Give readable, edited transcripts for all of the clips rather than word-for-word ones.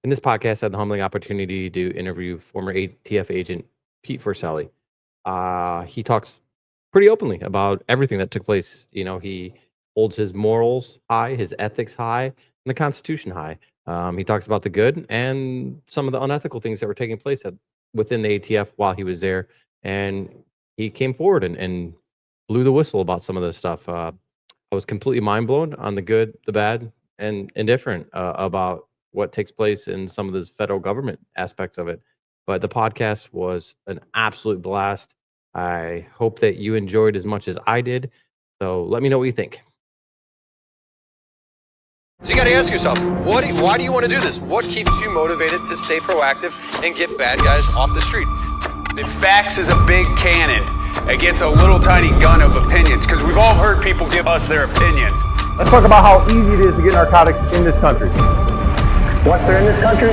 In this podcast, I had the humbling opportunity to interview former ATF agent Pete Forcelli. He talks pretty openly about everything that took place. He holds his morals high, his ethics high, and the Constitution high. He talks about the good and some of the unethical things that were taking place within the ATF while he was there. And he came forward and blew the whistle about some of this stuff. I was completely mind blown on the good, the bad, and indifferent about what takes place in some of the federal government aspects of it. But the podcast was an absolute blast. I hope that you enjoyed as much as I did. So let me know what you think. So you got to ask yourself, why do you want to do this? What keeps you motivated to stay proactive and get bad guys off the street? The facts is a big cannon against a little tiny gun of opinions, because we've all heard people give us their opinions. Let's talk about how easy it is to get narcotics in this country. Once they're in this country,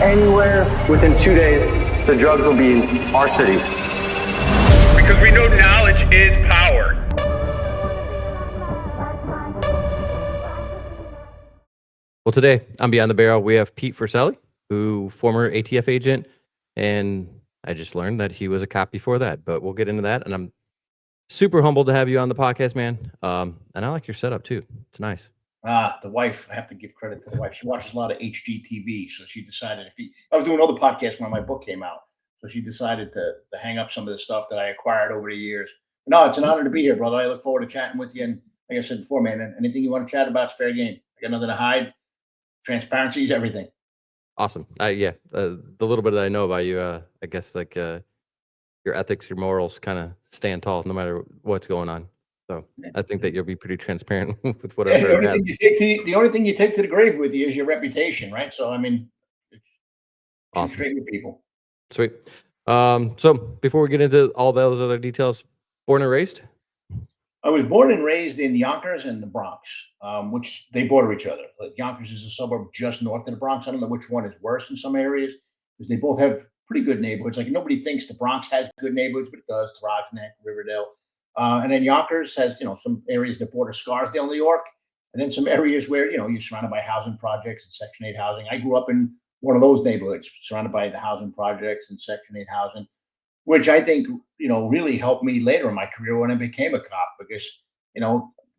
anywhere within 2 days, the drugs will be in our cities. Because we know knowledge is power. Well, today on Beyond the Barrel, we have Pete Forcelli, former ATF agent, and I just learned that he was a cop before that, but we'll get into that. And I'm super humbled to have you on the podcast, man. And I like your setup too. It's nice. The wife, I have to give credit to the wife. She watches a lot of HGTV, so she decided I was doing other podcasts when my book came out, so she decided to hang up some of the stuff that I acquired over the years. No, it's an honor to be here, brother. I look forward to chatting with you. And like I said before, man, anything you want to chat about is fair game. I got nothing to hide. Transparency is everything. Awesome. The little bit that I know about you, I guess your ethics, your morals kind of stand tall no matter what's going on. So I think that you'll be pretty transparent with whatever. The only thing you take to the grave with you is your reputation, right? So, I mean, awesome. Straight with people. Sweet. So before we get into all those other details, born and raised? I was born and raised in Yonkers and the Bronx, which they border each other. Yonkers is a suburb just north of the Bronx. I don't know which one is worse in some areas, because they both have pretty good neighborhoods. Like, nobody thinks the Bronx has good neighborhoods, but it does. Neck, Riverdale. And then Yonkers has, some areas that border Scarsdale, New York, and then some areas where, you're surrounded by housing projects and Section 8 housing. I grew up in one of those neighborhoods, surrounded by the housing projects and Section 8 housing, which I think, really helped me later in my career when I became a cop, because,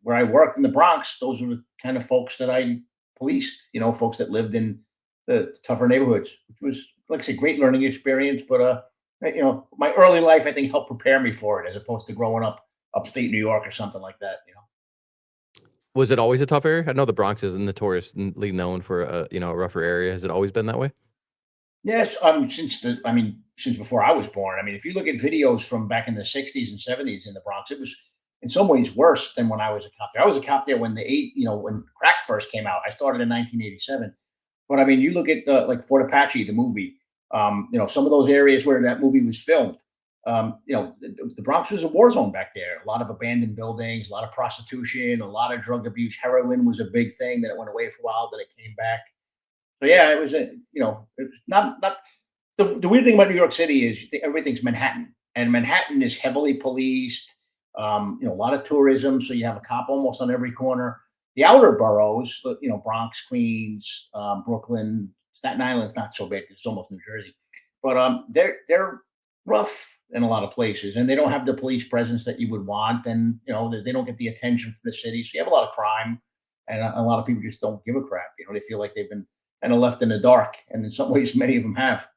where I worked in the Bronx, those were the kind of folks that I policed, folks that lived in the tougher neighborhoods, which was, like I said, great learning experience. But, my early life, I think, helped prepare me for it, as opposed to growing up upstate New York or something like that. Was it always a tough area? I know the Bronx is notoriously known for a rougher area. Has it always been that way? Yes, since before I was born. I mean, if you look at videos from back in the 60s and 70s in the Bronx, it was in some ways worse than when I was a cop there. I was a cop there when when crack first came out. I started in 1987. But I mean, you look at like Fort Apache, the movie, some of those areas where that movie was filmed, the Bronx was a war zone back there. A lot of abandoned buildings, a lot of prostitution, a lot of drug abuse. Heroin was a big thing. That it went away for a while, then it came back. So yeah, it was not the weird thing about New York City is everything's Manhattan, and Manhattan is heavily policed. A lot of tourism, so you have a cop almost on every corner. The outer boroughs, Bronx, Queens, Brooklyn, Staten Island's not so big. It's almost New Jersey, but they're rough in a lot of places, and they don't have the police presence that you would want, and they don't get the attention from the city. So you have a lot of crime, and a lot of people just don't give a crap. They feel like they've been kind of left in the dark, and in some ways, many of them have.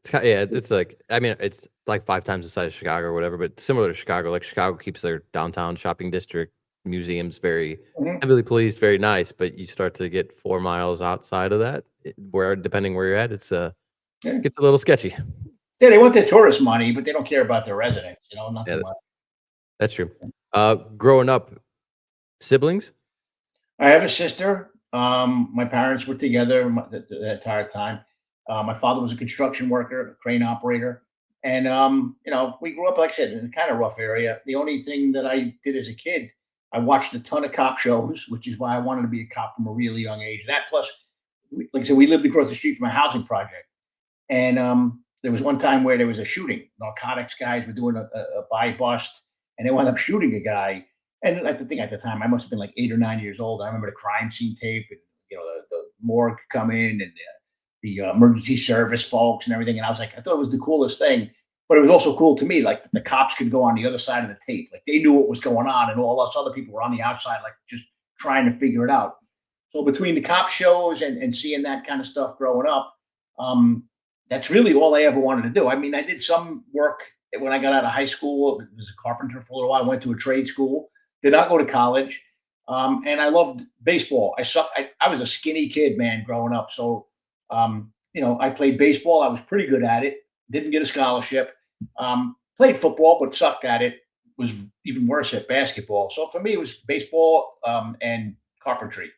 It's like 5 times the size of Chicago or whatever, but similar to Chicago. Like, Chicago keeps their downtown shopping district, museums very heavily policed, very nice. But you start to get 4 miles outside of that, where depending where you're at, it gets a little sketchy. Yeah, they want their tourist money, but they don't care about their residents. Not too much. That's true. Growing up, siblings? I have a sister. My parents were together the entire time. My father was a construction worker, a crane operator. And, we grew up, like I said, in a kind of rough area. The only thing that I did as a kid, I watched a ton of cop shows, which is why I wanted to be a cop from a really young age. That plus, like I said, we lived across the street from a housing project. And there was one time where there was a shooting. Narcotics guys were doing a buy bust, and they wound up shooting a guy. And I think at the time, I must have been like 8 or 9 years old. I remember the crime scene tape, and the morgue come in, and emergency service folks and everything. And I was like, I thought it was the coolest thing, but it was also cool to me. Like the cops could go on the other side of the tape. Like they knew what was going on, and all us other people were on the outside, like just trying to figure it out. So between the cop shows and seeing that kind of stuff growing up, that's really all I ever wanted to do. I mean, I did some work when I got out of high school. I was a carpenter for a little while. I went to a trade school, did not go to college. And I loved baseball. I was a skinny kid, man, growing up. So, I played baseball. I was pretty good at it. Didn't get a scholarship. Played football, but sucked at it. Was even worse at basketball. So for me, it was baseball and carpentry.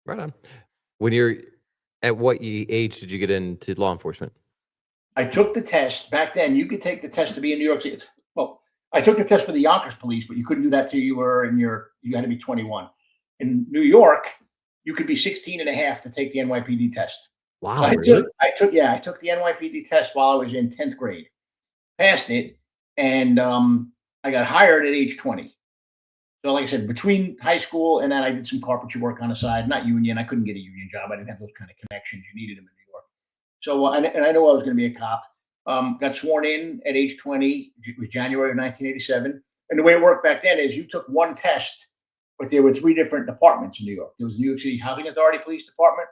Right on. When you're at what age did you get into law enforcement? I took the test back then. You could take the test to be in New York City. Well, I took the test for the Yonkers police, but you couldn't do that till you had to be 21. In New York, you could be 16 and a half to take the NYPD test. Wow. So Really? I took the NYPD test while I was in 10th grade, passed it, and I got hired at age 20. So like I said, between high school and then I did some carpentry work on the side, not union. I couldn't get a union job. I didn't have those kind of connections. You needed them in New York. So, and I knew I was going to be a cop. Got sworn in at age 20. It was January of 1987. And the way it worked back then is you took one test, but there were 3 different departments in New York. There was the New York City Housing Authority Police Department,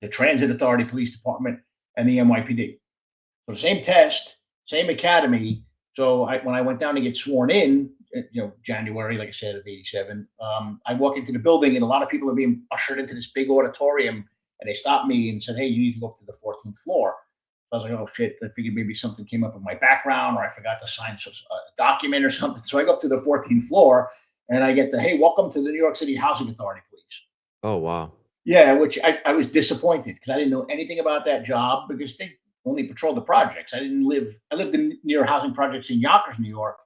the Transit Authority Police Department, and the NYPD. So same test, same academy. So when I went down to get sworn in, January, like I said, of 87, I walk into the building and a lot of people are being ushered into this big auditorium, and they stopped me and said, "Hey, you need to go up to the 14th floor." I was like, "Oh shit!" I figured maybe something came up with my background, or I forgot to sign a document or something. So I go up to the 14th floor, and I get the, "Hey, welcome to the New York City Housing Authority Police." Oh, wow. Yeah, which I was disappointed because I didn't know anything about that job because they only patrolled the projects. I lived in near housing projects in Yonkers, New York,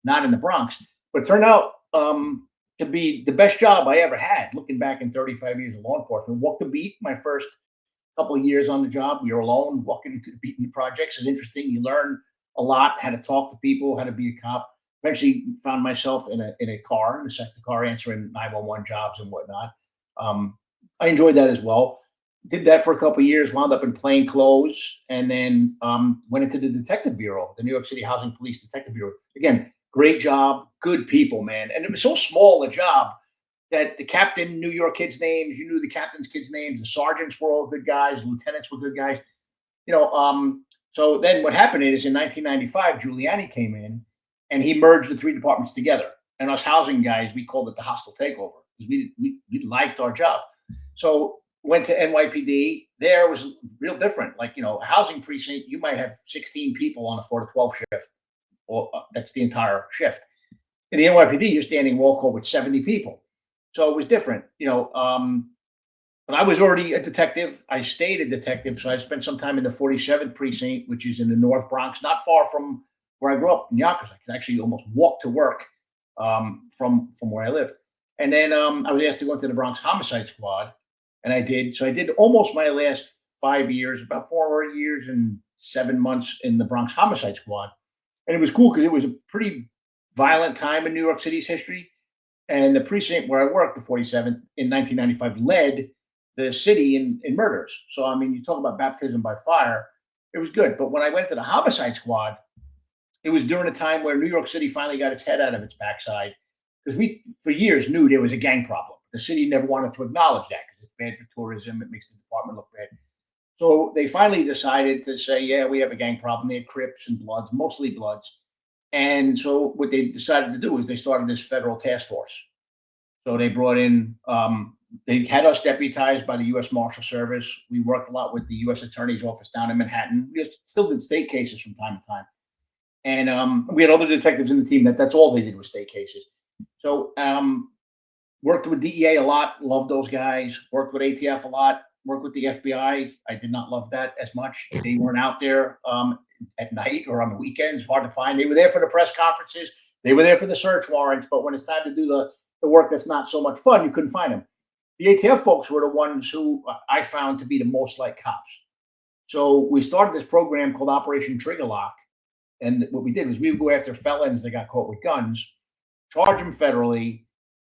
not in the Bronx. But it turned out to be the best job I ever had, looking back in 35 years of law enforcement. Walked the beat my first couple of years on the job. You're alone, walking to the beat in the projects is interesting. You learn a lot, how to talk to people, how to be a cop. Eventually found myself in a car, in a sector car, answering 911 jobs and whatnot. I enjoyed that as well. Did that for a couple of years, wound up in plain clothes, and then went into the detective bureau, the New York City Housing Police Detective Bureau. Again, great job, good people, man. And it was so small a job that the captain knew your kids' names. You knew the captain's kids' names. The sergeants were all good guys. Lieutenants were good guys. So then what happened is in 1995, Giuliani came in and he merged the 3 departments together. And us housing guys, we called it the hostile takeover because we liked our job. So went to NYPD. There was real different. Like, a housing precinct, you might have 16 people on a 4 to 12 shift. Or that's the entire shift. In the NYPD, you're standing roll call with 70 people. So it was different, but I was already a detective. I stayed a detective. So I spent some time in the 47th precinct, which is in the North Bronx, not far from where I grew up in Yonkers. I could actually almost walk to work from where I live. And then I was asked to go into the Bronx Homicide Squad, and I did. So I did almost my last 5 years, about 4 years and 7 months in the Bronx Homicide Squad. And it was cool because it was a pretty violent time in New York City's history. And the precinct where I worked, the 47th, in 1995, led the city in murders. So, I mean, you talk about baptism by fire, it was good. But when I went to the Homicide Squad, it was during a time where New York City finally got its head out of its backside. Because we, for years, knew there was a gang problem. The city never wanted to acknowledge that because it's bad for tourism. It makes the department look bad. So they finally decided to say, yeah, we have a gang problem. They had Crips and Bloods, mostly Bloods. And so what they decided to do is they started this federal task force. So they brought in, they had us deputized by the U.S. Marshal Service. We worked a lot with the U.S. Attorney's Office down in Manhattan. We still did state cases from time to time. And we had other detectives in the team that's all they did was state cases. So worked with DEA a lot, loved those guys, worked with ATF a lot, worked with the FBI. I did not love that as much. They weren't out there at night or on the weekends, hard to find. They were there for the press conferences. They were there for the search warrants. But when it's time to do the work that's not so much fun, you couldn't find them. The ATF folks were the ones who I found to be the most like cops. So we started this program called Operation Trigger Lock. And what we did was we would go after felons that got caught with guns, charge them federally,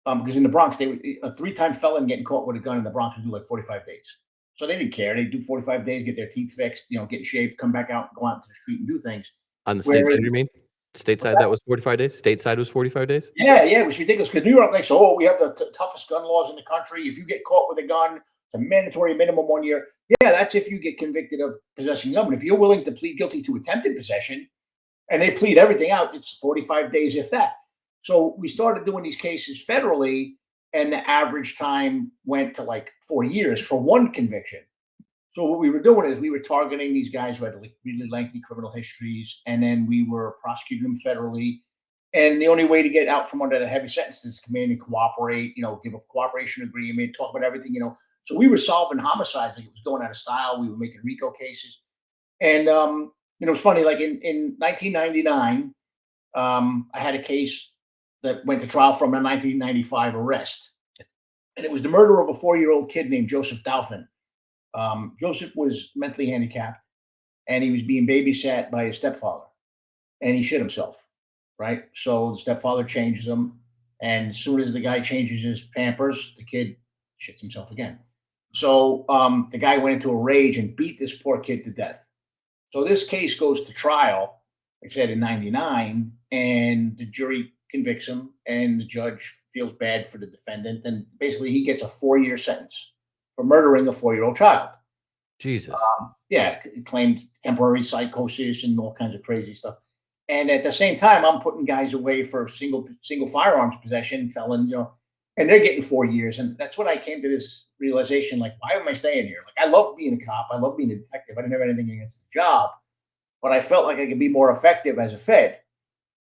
because in the Bronx, a 3-time felon getting caught with a gun in the Bronx would do like 45 days. So they didn't care. They do 45 days, get their teeth fixed, get in shape, come back out, go out to the street and do things. On the state side, you mean? Stateside, that was 45 days? Stateside was 45 days? Yeah, it was ridiculous because New York likes, we have the toughest gun laws in the country. If you get caught with a gun, it's a mandatory minimum 1 year. Yeah, that's if you get convicted of possessing a gun. But if you're willing to plead guilty to attempted possession, and they plead everything out, it's 45 days, if that. So we started doing these cases federally, and the average time went to like 4 years for one conviction. So what we were doing is we were targeting these guys who had really lengthy criminal histories, and then we were prosecuting them federally. And the only way to get out from under the heavy sentence is come in and cooperate, give a cooperation agreement, talk about everything, So we were solving homicides like it was going out of style. We were making RICO cases. And, it was funny, like in 1999, I had a case that went to trial from a 1995 arrest. And it was the murder of a 4-year-old kid named Joseph Dauphin. Joseph was mentally handicapped, and he was being babysat by his stepfather, and he shit himself, right? So the stepfather changes him, and as soon as the guy changes his Pampers, the kid shits himself again. So the guy went into a rage and beat this poor kid to death. So this case goes to trial, like I said, in 99, and the jury convicts him, and the judge feels bad for the defendant, and basically he gets a 4-year sentence for murdering a 4-year-old child. Jesus. Claimed temporary psychosis and all kinds of crazy stuff. And at the same time, I'm putting guys away for single firearms possession, felon, and they're getting 4 years. And that's when I came to this realization, like, why am I staying here? Like, I love being a cop. I love being a detective. I didn't have anything against the job, but I felt like I could be more effective as a Fed.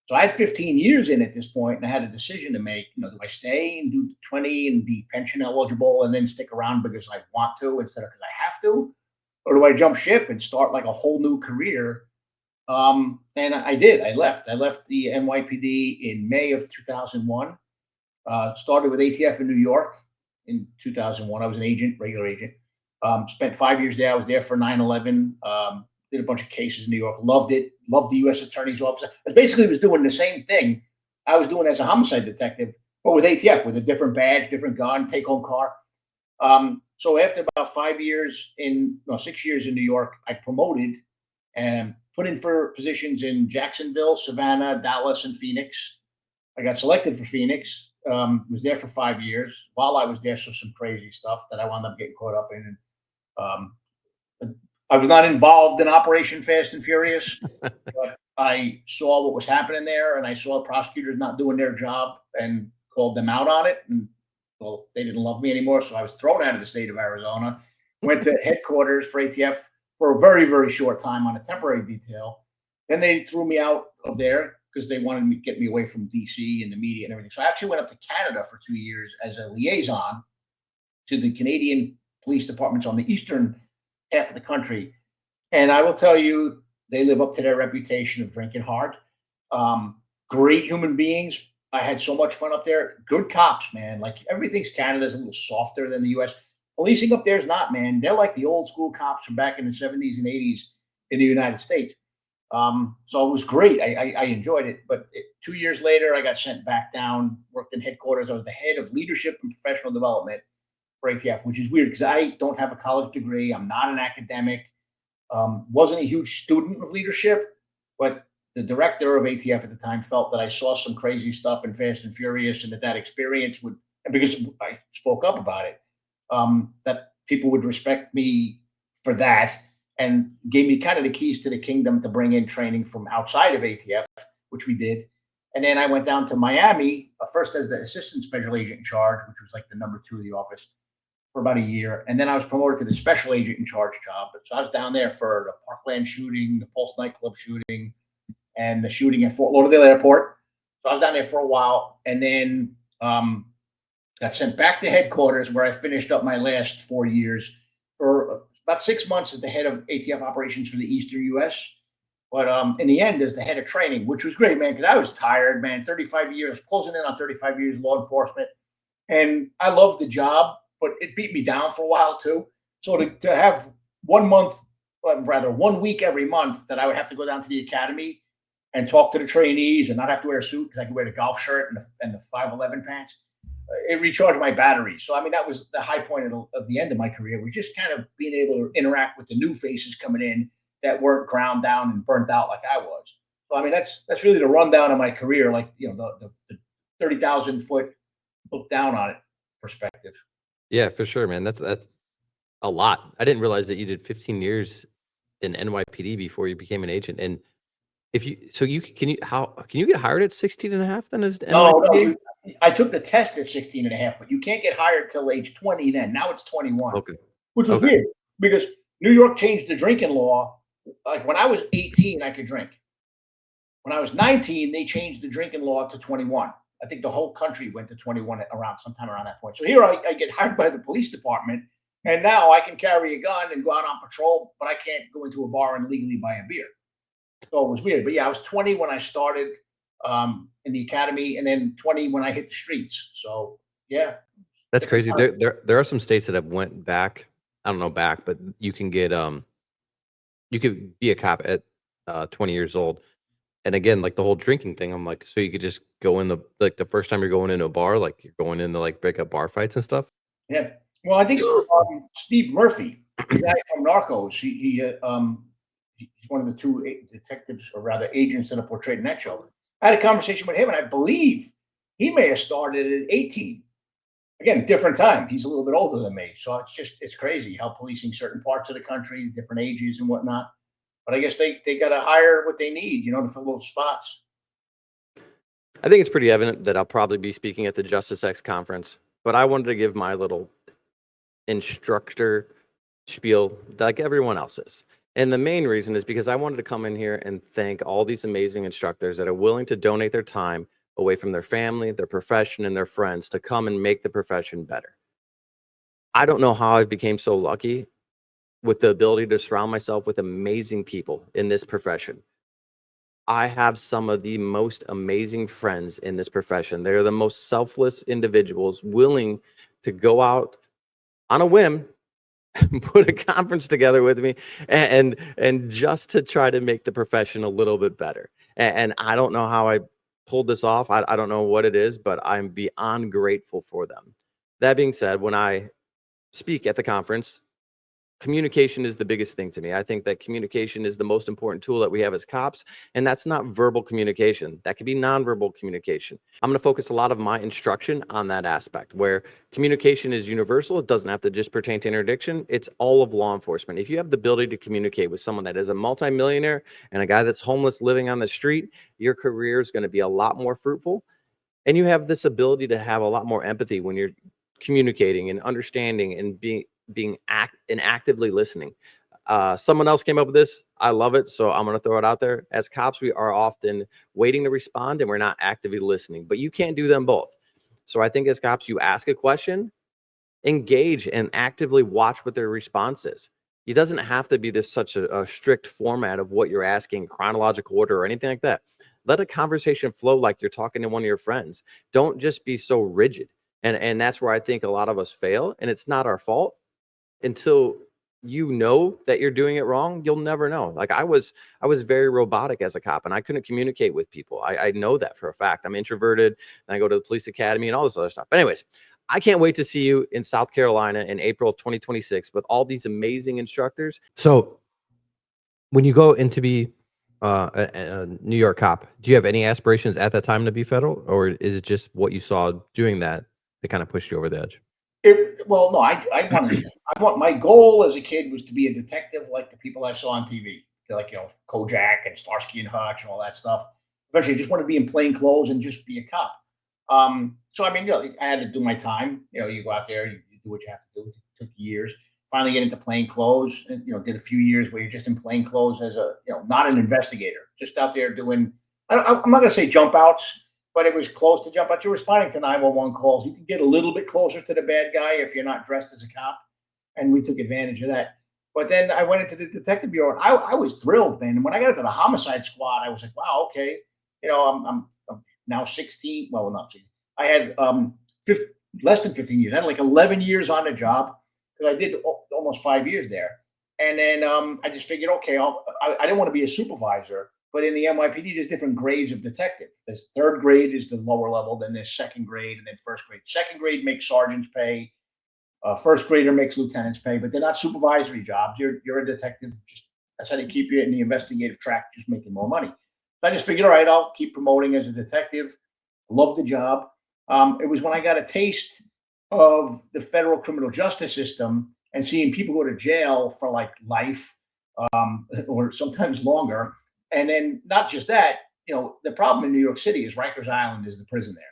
So I had 15 years in at this point, and I had a decision to make. Do I stay and do 20 and be pension eligible and then stick around because I want to instead of because I have to? Or do I jump ship and start like a whole new career? And I did. I left. I left the NYPD in May of 2001. Started with ATF in New York in 2001. I was an agent, regular agent. Spent 5 years there. I was there for 9/11. Did a bunch of cases in New York. Loved it. Loved the U.S. Attorney's Office. I basically was doing the same thing I was doing as a homicide detective, but with ATF, with a different badge, different gun, take-home car. So after about 6 years in New York, I promoted and put in for positions in Jacksonville, Savannah, Dallas, and Phoenix. I got selected for Phoenix. Was there for 5 years. While I was there, so some crazy stuff that I wound up getting caught up in. I was not involved in Operation Fast and Furious, but I saw what was happening there, and I saw prosecutors not doing their job and called them out on it. And well, they didn't love me anymore, so I was thrown out of the state of Arizona. Went to headquarters for ATF for a very, very short time on a temporary detail. Then they threw me out of there because they wanted to get me away from DC and the media and everything. So I actually went up to Canada for 2 years as a liaison to the Canadian police departments on the eastern half of the country. And I will tell you, they live up to their reputation of drinking hard. Great human beings. I had so much fun up there. Good cops, man. Like everything's Canada's a little softer than the US. Policing up there is not, man. They're like the old school cops from back in the 70s and 80s in the United States. So it was great. I enjoyed it. But 2 years later, I got sent back down, worked in headquarters. I was the head of leadership and professional development for ATF, which is weird because I don't have a college degree. I'm not an academic. Wasn't a huge student of leadership, but the director of ATF at the time felt that I saw some crazy stuff in Fast and Furious, and that experience would, and because I spoke up about it, that people would respect me for that, and gave me kind of the keys to the kingdom to bring in training from outside of ATF, which we did. And then I went down to Miami, first as the assistant special agent in charge, which was like the number 2 of the office, for about a year. And then I was promoted to the special agent in charge job. So I was down there for the Parkland shooting, the Pulse Nightclub shooting, and the shooting at Fort Lauderdale Airport. So I was down there for a while, and then got sent back to headquarters, where I finished up my last 4 years for about 6 months as the head of ATF operations for the Eastern U.S. But in the end, as the head of training, which was great, man, because I was tired, man. 35 years, closing in on 35 years law enforcement. And I loved the job, but it beat me down for a while too. So to have 1 week every month that I would have to go down to the academy and talk to the trainees and not have to wear a suit because I could wear the golf shirt and the 511 pants. it recharged my batteries. So I mean, that was the high point of the end of my career, was just kind of being able to interact with the new faces coming in that weren't ground down and burnt out like I was. So I mean, that's really the rundown of my career, like the 30,000-foot look down on it perspective. Yeah, for sure, man. That's a lot. I didn't realize that you did 15 years in NYPD before you became an agent. And if you, so you can you get hired at 16 and a half then as No, NYPD? I took the test at 16 and a half, but you can't get hired till age 20 then. Now it's 21, Okay. which was weird because New York changed the drinking law. Like when I was 18, I could drink. When I was 19, they changed the drinking law to 21. I think the whole country went to 21 sometime around that point. So here I get hired by the police department, and now I can carry a gun and go out on patrol, but I can't go into a bar and legally buy a beer. So it was weird. But yeah, I was 20 when I started in the academy, and then 20 when I hit the streets. So yeah. That's crazy. There are some states that have went back. I don't know back, but you can get you could be a cop at 20 years old. And again, like the whole drinking thing, I'm like, so you could just go in the first time you're going into a bar, like you're going in to like break up bar fights and stuff. Yeah. Well, I think Steve Murphy, the guy from Narcos, he's one of the two detectives, or rather agents, that are portrayed in that show. I had a conversation with him, and I believe he may have started at 18. Again, different time. He's a little bit older than me. So it's crazy how policing certain parts of the country, different ages and whatnot. But I guess they got to hire what they need, to fill those spots. I think it's pretty evident that I'll probably be speaking at the Justice X conference, but I wanted to give my little instructor spiel like everyone else is. And the main reason is because I wanted to come in here and thank all these amazing instructors that are willing to donate their time away from their family, their profession, and their friends to come and make the profession better. I don't know how I became so lucky with the ability to surround myself with amazing people in this profession. I have some of the most amazing friends in this profession. They're the most selfless individuals willing to go out on a whim, put a conference together with me, and just to try to make the profession a little bit better. And I don't know how I pulled this off. I don't know what it is, but I'm beyond grateful for them. That being said, when I speak at the conference, communication is the biggest thing to me. I think that communication is the most important tool that we have as cops, and that's not verbal communication. That could be nonverbal communication. I'm going to focus a lot of my instruction on that aspect, where communication is universal. It doesn't have to just pertain to interdiction. It's all of law enforcement. If you have the ability to communicate with someone that is a multimillionaire and a guy that's homeless living on the street, your career is going to be a lot more fruitful. And you have this ability to have a lot more empathy when you're communicating and understanding and being actively listening. Someone else came up with this. I love it. So I'm going to throw it out there. As cops, we are often waiting to respond and we're not actively listening, but you can't do them both. So I think as cops, you ask a question, engage, and actively watch what their response is. It doesn't have to be such a strict format of what you're asking, chronological order or anything like that. Let a conversation flow like you're talking to one of your friends. Don't just be so rigid. And that's where I think a lot of us fail. And it's not our fault. Until you know that you're doing it wrong, you'll never know. Like I was very robotic as a cop, and I couldn't communicate with people. I know that for a fact. I'm introverted, and I go to the police academy and all this other stuff. But anyways, I can't wait to see you in South Carolina in April of 2026 with all these amazing instructors. So when you go in to be a New York cop, do you have any aspirations at that time to be federal, or is it just what you saw doing that kind of pushed you over the edge? Well, no, I want my goal as a kid was to be a detective like the people I saw on TV, like Kojak and Starsky and Hutch and all that stuff. Eventually, I just want to be in plain clothes and just be a cop. So I mean, I had to do my time. You go out there, you do what you have to do. It took years. Finally, get into plain clothes, and did a few years where you're just in plain clothes as a not an investigator, just out there doing. I'm not going to say jump outs, but it was close to jump out. You're responding to 911 calls. You can get a little bit closer to the bad guy if you're not dressed as a cop. And we took advantage of that. But then I went into the detective bureau, and I was thrilled, man. And when I got into the homicide squad, I was like, wow, okay. I'm now 16. Well, not 16. I had less than 15 years. I had like 11 years on the job because I did almost 5 years there. And then I just figured, okay, I didn't want to be a supervisor. But in the NYPD, there's different grades of detective. There's third grade is the lower level, then there's second grade, and then first grade. Second grade makes sergeants pay. First grader makes lieutenants pay, but they're not supervisory jobs. You're a detective. Just that's how they keep you in the investigative track, just making more money. So I just figured, all right, I'll keep promoting as a detective. Love the job. It was when I got a taste of the federal criminal justice system and seeing people go to jail for like life, or sometimes longer. And then not just that, the problem in New York City is Rikers Island is the prison there.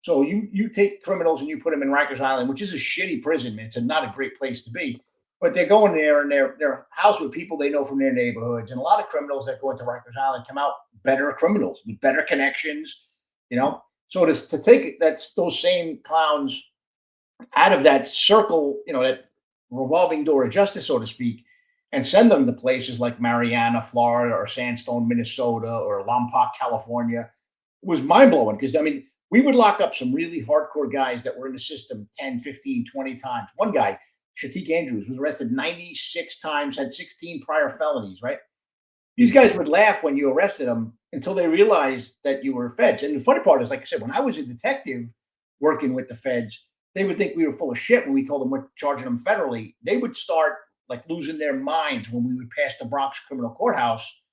So you take criminals and you put them in Rikers Island, which is a shitty prison. It's not a great place to be. But they're going there and they're housed with people they know from their neighborhoods. And a lot of criminals that go into Rikers Island come out better criminals with better connections, So to take those same clowns out of that circle, that revolving door of justice, so to speak, and send them to places like Marianna, Florida, or Sandstone, Minnesota, or Lompoc, California, was mind-blowing. Because, we would lock up some really hardcore guys that were in the system 10, 15, 20 times. One guy, Shatik Andrews, was arrested 96 times, had 16 prior felonies, right? These guys would laugh when you arrested them until they realized that you were feds. And the funny part is, like I said, when I was a detective working with the feds, they would think we were full of shit when we told them we're charging them federally. They would start like losing their minds when we would pass the Bronx criminal courthouse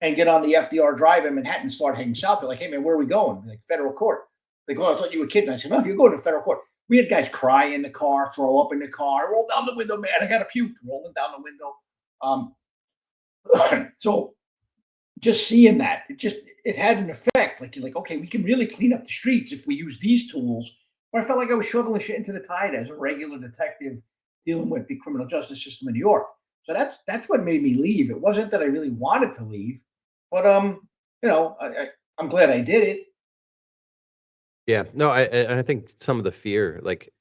and get on the FDR Drive in Manhattan and start heading south. They're like, hey, man, where are we going? Like, federal court. They go, I thought you were kidding. I said, no, you're going to federal court. We had guys cry in the car, throw up in the car, roll down the window, man, I got to puke, rolling down the window. So just seeing that, it had an effect. Like, you're like, okay, we can really clean up the streets if we use these tools. Or I felt like I was shoveling shit into the tide as a regular detective dealing with the criminal justice system in New York. So that's what made me leave. It wasn't that I really wanted to leave, but I'm glad I did it. Yeah, no, I think some of the fear, like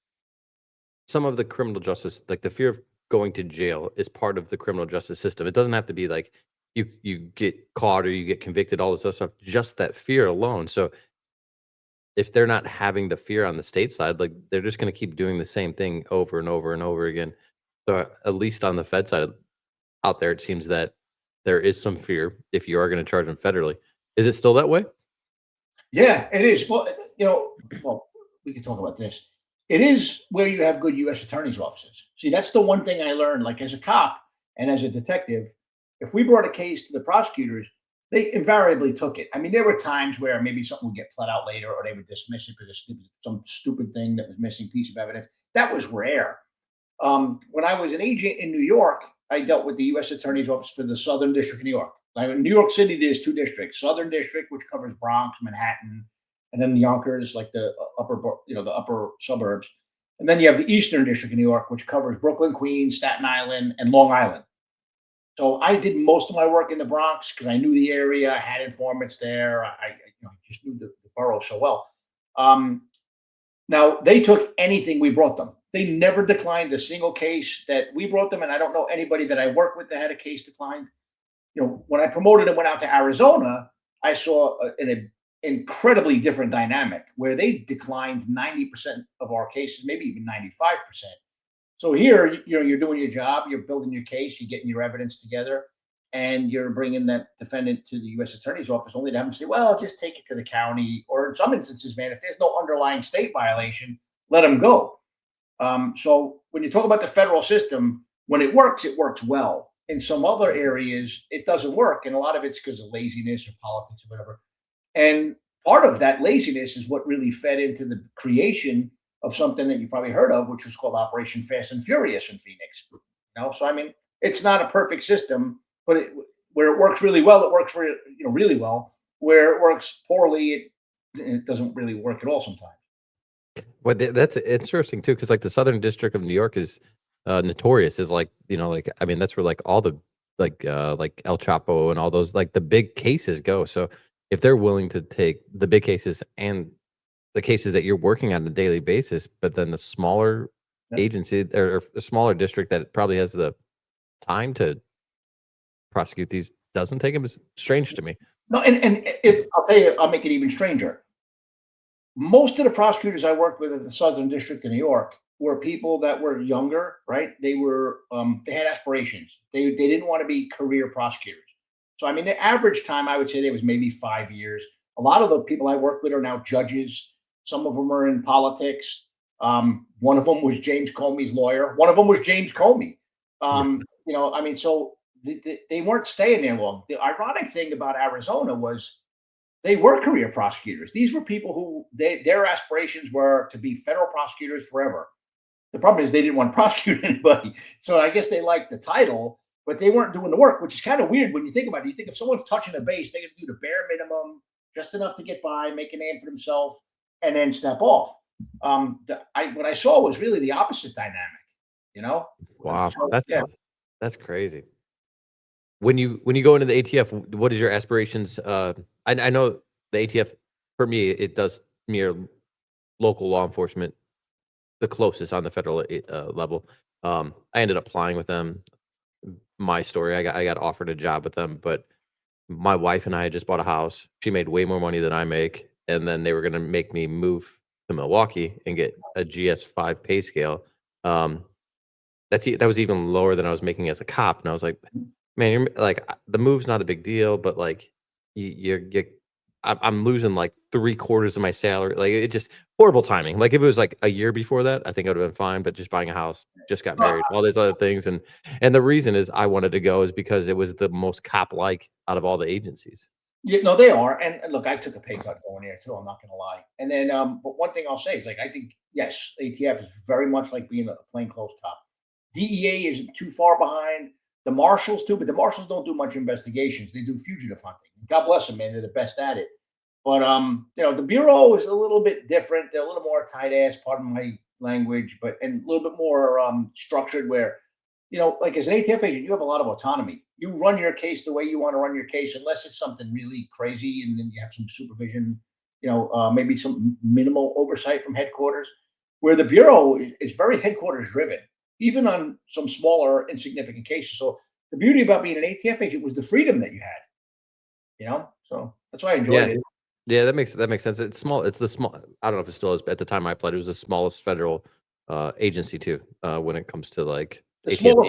some of the criminal justice, like the fear of going to jail is part of the criminal justice system. It doesn't have to be like you get caught or you get convicted, all this other stuff, just that fear alone. So if they're not having the fear on the state side, like they're just going to keep doing the same thing over and over and over again. So at least on the Fed side out there, it seems that there is some fear if you are going to charge them federally. Is it still that way? Yeah, it is. Well, we can talk about this. It is where you have good U.S. attorney's offices. See, that's the one thing I learned, like as a cop and as a detective, if we brought a case to the prosecutors, they invariably took it. There were times where maybe something would get pled out later or they would dismiss it because some stupid thing that was missing piece of evidence. That was rare. When I was an agent in New York, I dealt with the U.S. Attorney's Office for the Southern District of New York. Like in New York City, there's two districts: Southern District, which covers Bronx, Manhattan, and then Yonkers, like the upper suburbs. And then you have the Eastern District of New York, which covers Brooklyn, Queens, Staten Island, and Long Island. So I did most of my work in the Bronx because I knew the area, I had informants there. I just knew the borough so well. Now they took anything we brought them. They never declined a single case that we brought them, and I don't know anybody that I worked with that had a case declined. When I promoted and went out to Arizona, I saw an incredibly different dynamic where they declined 90% of our cases, maybe even 95%. So here, you're doing your job, you're building your case, you're getting your evidence together, and you're bringing that defendant to the U.S. Attorney's Office only to have them say, well, just take it to the county. Or in some instances, man, if there's no underlying state violation, let them go. So when you talk about the federal system, when it works well. In some other areas, it doesn't work. And a lot of it's because of laziness or politics or whatever. And part of that laziness is what really fed into the creation of something that you probably heard of, which was called Operation Fast and Furious in Phoenix. So it's not a perfect system, but where it works really well, it works really well. Where it works poorly, it doesn't really work at all sometimes. Well, that's interesting too, because like the Southern District of New York is notorious. Is like that's where like all the like El Chapo and all those like the big cases go. So if they're willing to take the big cases and the cases that you're working on a daily basis, but then the smaller agency or a smaller district that probably has the time to prosecute these doesn't take them is strange to me. No, and I'll tell you, I'll make it even stranger. Most of the prosecutors I worked with at the Southern District of New York were people that were younger, right? They were they had aspirations. They didn't want to be career prosecutors. So, I mean, the average time I would say there was maybe 5 years. A lot of the people I work with are now judges. Some of them are in politics. One of them was James Comey's lawyer. One of them was James Comey. You know, I mean, so they weren't staying there long. The ironic thing about Arizona was they were career prosecutors. These were people who their aspirations were to be federal prosecutors forever. The problem is they didn't want to prosecute anybody. So I guess they liked the title, but they weren't doing the work, which is kind of weird when you think about it. You think if someone's touching a base, they can do the bare minimum, just enough to get by, make a name for themselves, and then step off. What I saw was really the opposite dynamic, you know? Wow, So, yeah. that's crazy. When you go into the ATF, what is your aspirations? I know the ATF, for me, it does mirror local law enforcement the closest on the federal level. I ended up applying with them. My story, I got offered a job with them, but my wife and I had just bought a house. She made way more money than I make, and then they were going to make me move to Milwaukee and get a GS5 pay scale. That was even lower than I was making as a cop, and I was like, man, you're like, the move's not a big deal, but like I'm losing like 3/4 of my salary. Like, it just horrible timing. Like, if it was like a year before that, I think I would have been fine. But just buying a house, just got married, all these other things, and the reason is I wanted to go is because it was the most cop-like out of all the agencies. Yeah, no, they are. And look, I took a pay cut going there too. I'm not going to lie. And then, but one thing I'll say is, like, I think yes, ATF is very much like being a plainclothes cop. DEA isn't too far behind. The marshals too, but the marshals don't do much investigations. They do fugitive hunting. God bless them, man. They're the best at it. But you know, the bureau is a little bit different. They're a little more tight ass, pardon my language, but and a little bit more structured. Where, you know, like as an ATF agent, you have a lot of autonomy. You run your case the way you want to run your case, unless it's something really crazy, and then you have some supervision. You know, maybe some minimal oversight from headquarters. Where the bureau is very headquarters driven, even on some smaller, insignificant cases. So the beauty about being an ATF agent was the freedom that you had. You know, so that's why I enjoyed it. Yeah, that makes sense. It's small. It's the small. I don't know if it still is, but at the time I applied, it was the smallest federal agency too. When it comes to like The ATF. smaller,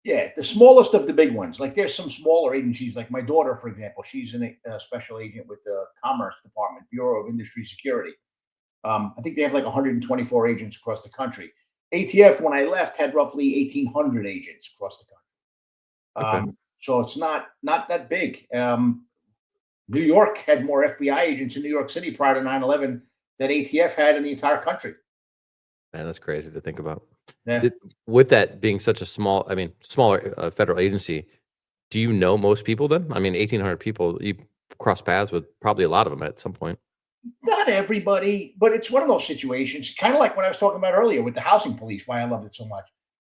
yeah, the smallest of the big ones. Like there's some smaller agencies, like my daughter, for example, she's a special agent with the Commerce Department, Bureau of Industry Security. I think they have like 124 agents across the country. ATF, when I left, had roughly 1,800 agents across the country. Okay. So it's not that big. New York had more FBI agents in New York City prior to 9/11 than ATF had in the entire country. Man, that's crazy to think about. Yeah. With that being such a smaller federal agency, do you know most people then? I mean, 1,800 people, you cross paths with probably a lot of them at some point. Not everybody, but it's one of those situations, kind of like what I was talking about earlier with the housing police, why I loved it so much.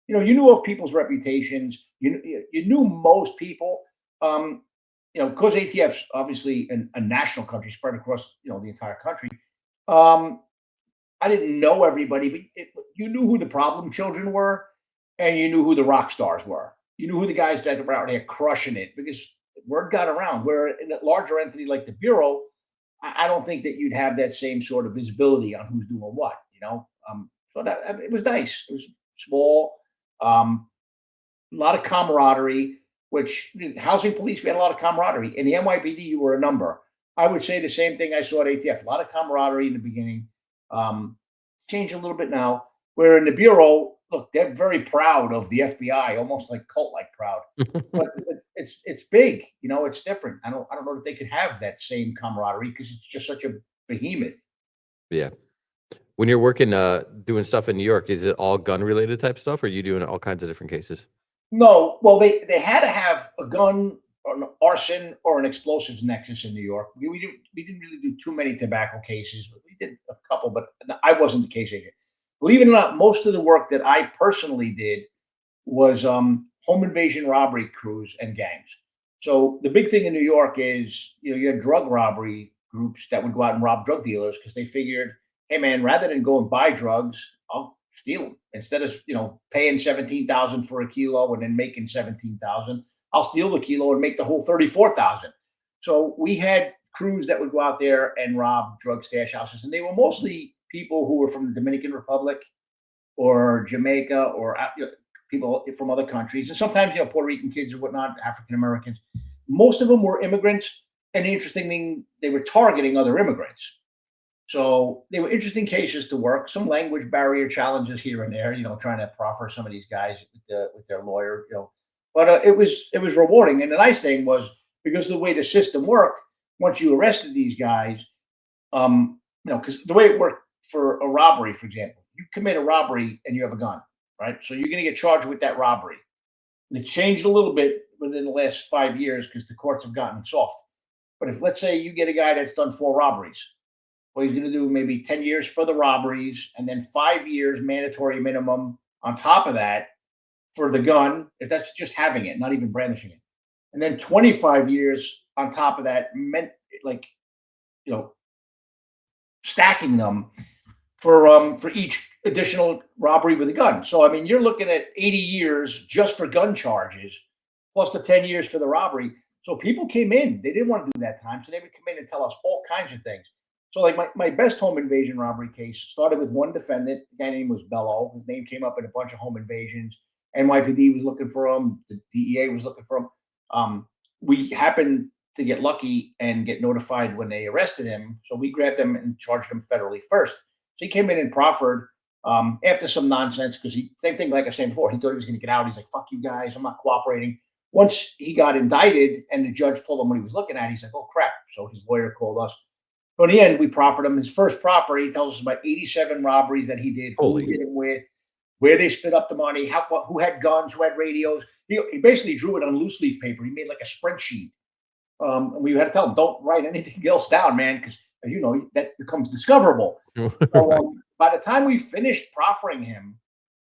You know, you knew of people's reputations. You knew most people. You know, because ATF's obviously a national country spread across, you know, the entire country. I didn't know everybody, but you knew who the problem children were, and you knew who the rock stars were. You knew who the guys that were out there crushing it, because word got around. Where in a larger entity like the Bureau, I don't think that you'd have that same sort of visibility on who's doing what, you know. So that it was nice. It was small, a lot of camaraderie. Which housing police, we had a lot of camaraderie. In the NYPD, you were a number. I would say the same thing I saw at ATF. A lot of camaraderie in the beginning. Changed a little bit now. Where in the Bureau, look, they're very proud of the FBI, almost like cult-like proud. But it's big, you know, it's different. I don't know that they could have that same camaraderie because it's just such a behemoth. Yeah. When you're working, doing stuff in New York, is it all gun related type stuff, or are you doing all kinds of different cases? No, well, they had to have a gun, or an arson, or an explosives nexus in New York. We didn't really do too many tobacco cases, but we did a couple. But I wasn't the case agent. Believe it or not, most of the work that I personally did was home invasion robbery crews and gangs. So the big thing in New York is, you know, you had drug robbery groups that would go out and rob drug dealers because they figured, hey man, rather than go and buy drugs, I'll steal them. Instead of, you know, paying 17,000 for a kilo and then making 17,000, I'll steal the kilo and make the whole 34,000. So we had crews that would go out there and rob drug stash houses, and they were mostly people who were from the Dominican Republic or Jamaica, or you know, people from other countries, and sometimes, you know, Puerto Rican kids or whatnot, African Americans. most of them were immigrants. And the interesting thing, they were targeting other immigrants. So they were interesting cases to work. Some language barrier challenges here and there, trying to proffer some of these guys with their lawyer, But it was rewarding. And the nice thing was, because of the way the system worked, once you arrested these guys, because the way it worked for a robbery, for example, you commit a robbery and you have a gun, right? So you're going to get charged with that robbery. And it changed a little bit within the last 5 years because the courts have gotten soft. But if, let's say, you get a guy that's done 4 robberies, well, he's going to do maybe 10 years for the robberies and then 5 years mandatory minimum on top of that for the gun, if that's just having it, not even brandishing it. And then 25 years on top of that, meant like, stacking them for each additional robbery with a gun. So, I mean, you're looking at 80 years just for gun charges, plus the 10 years for the robbery. So people came in, they didn't want to do that time. So they would come in and tell us all kinds of things. So like my best home invasion robbery case started with one defendant. The guy name was Bello. His name came up in a bunch of home invasions. NYPD was looking for him. The DEA was looking for him. We happened to get lucky and get notified when they arrested him. So we grabbed him and charged him federally first. So he came in and proffered after some nonsense because same thing like I was saying before, he thought he was going to get out. He's like, fuck you guys, I'm not cooperating. Once he got indicted and the judge told him what he was looking at, he's like, oh, crap. So his lawyer called us. So in the end, we proffered him. His first proffer, he tells us about 87 robberies that he did, who he did it with, where they split up the money, who had guns, who had radios. He basically drew it on loose leaf paper. He made like a spreadsheet. And we had to tell him, don't write anything else down, man, because, as you know, that becomes discoverable. So, by the time we finished proffering him,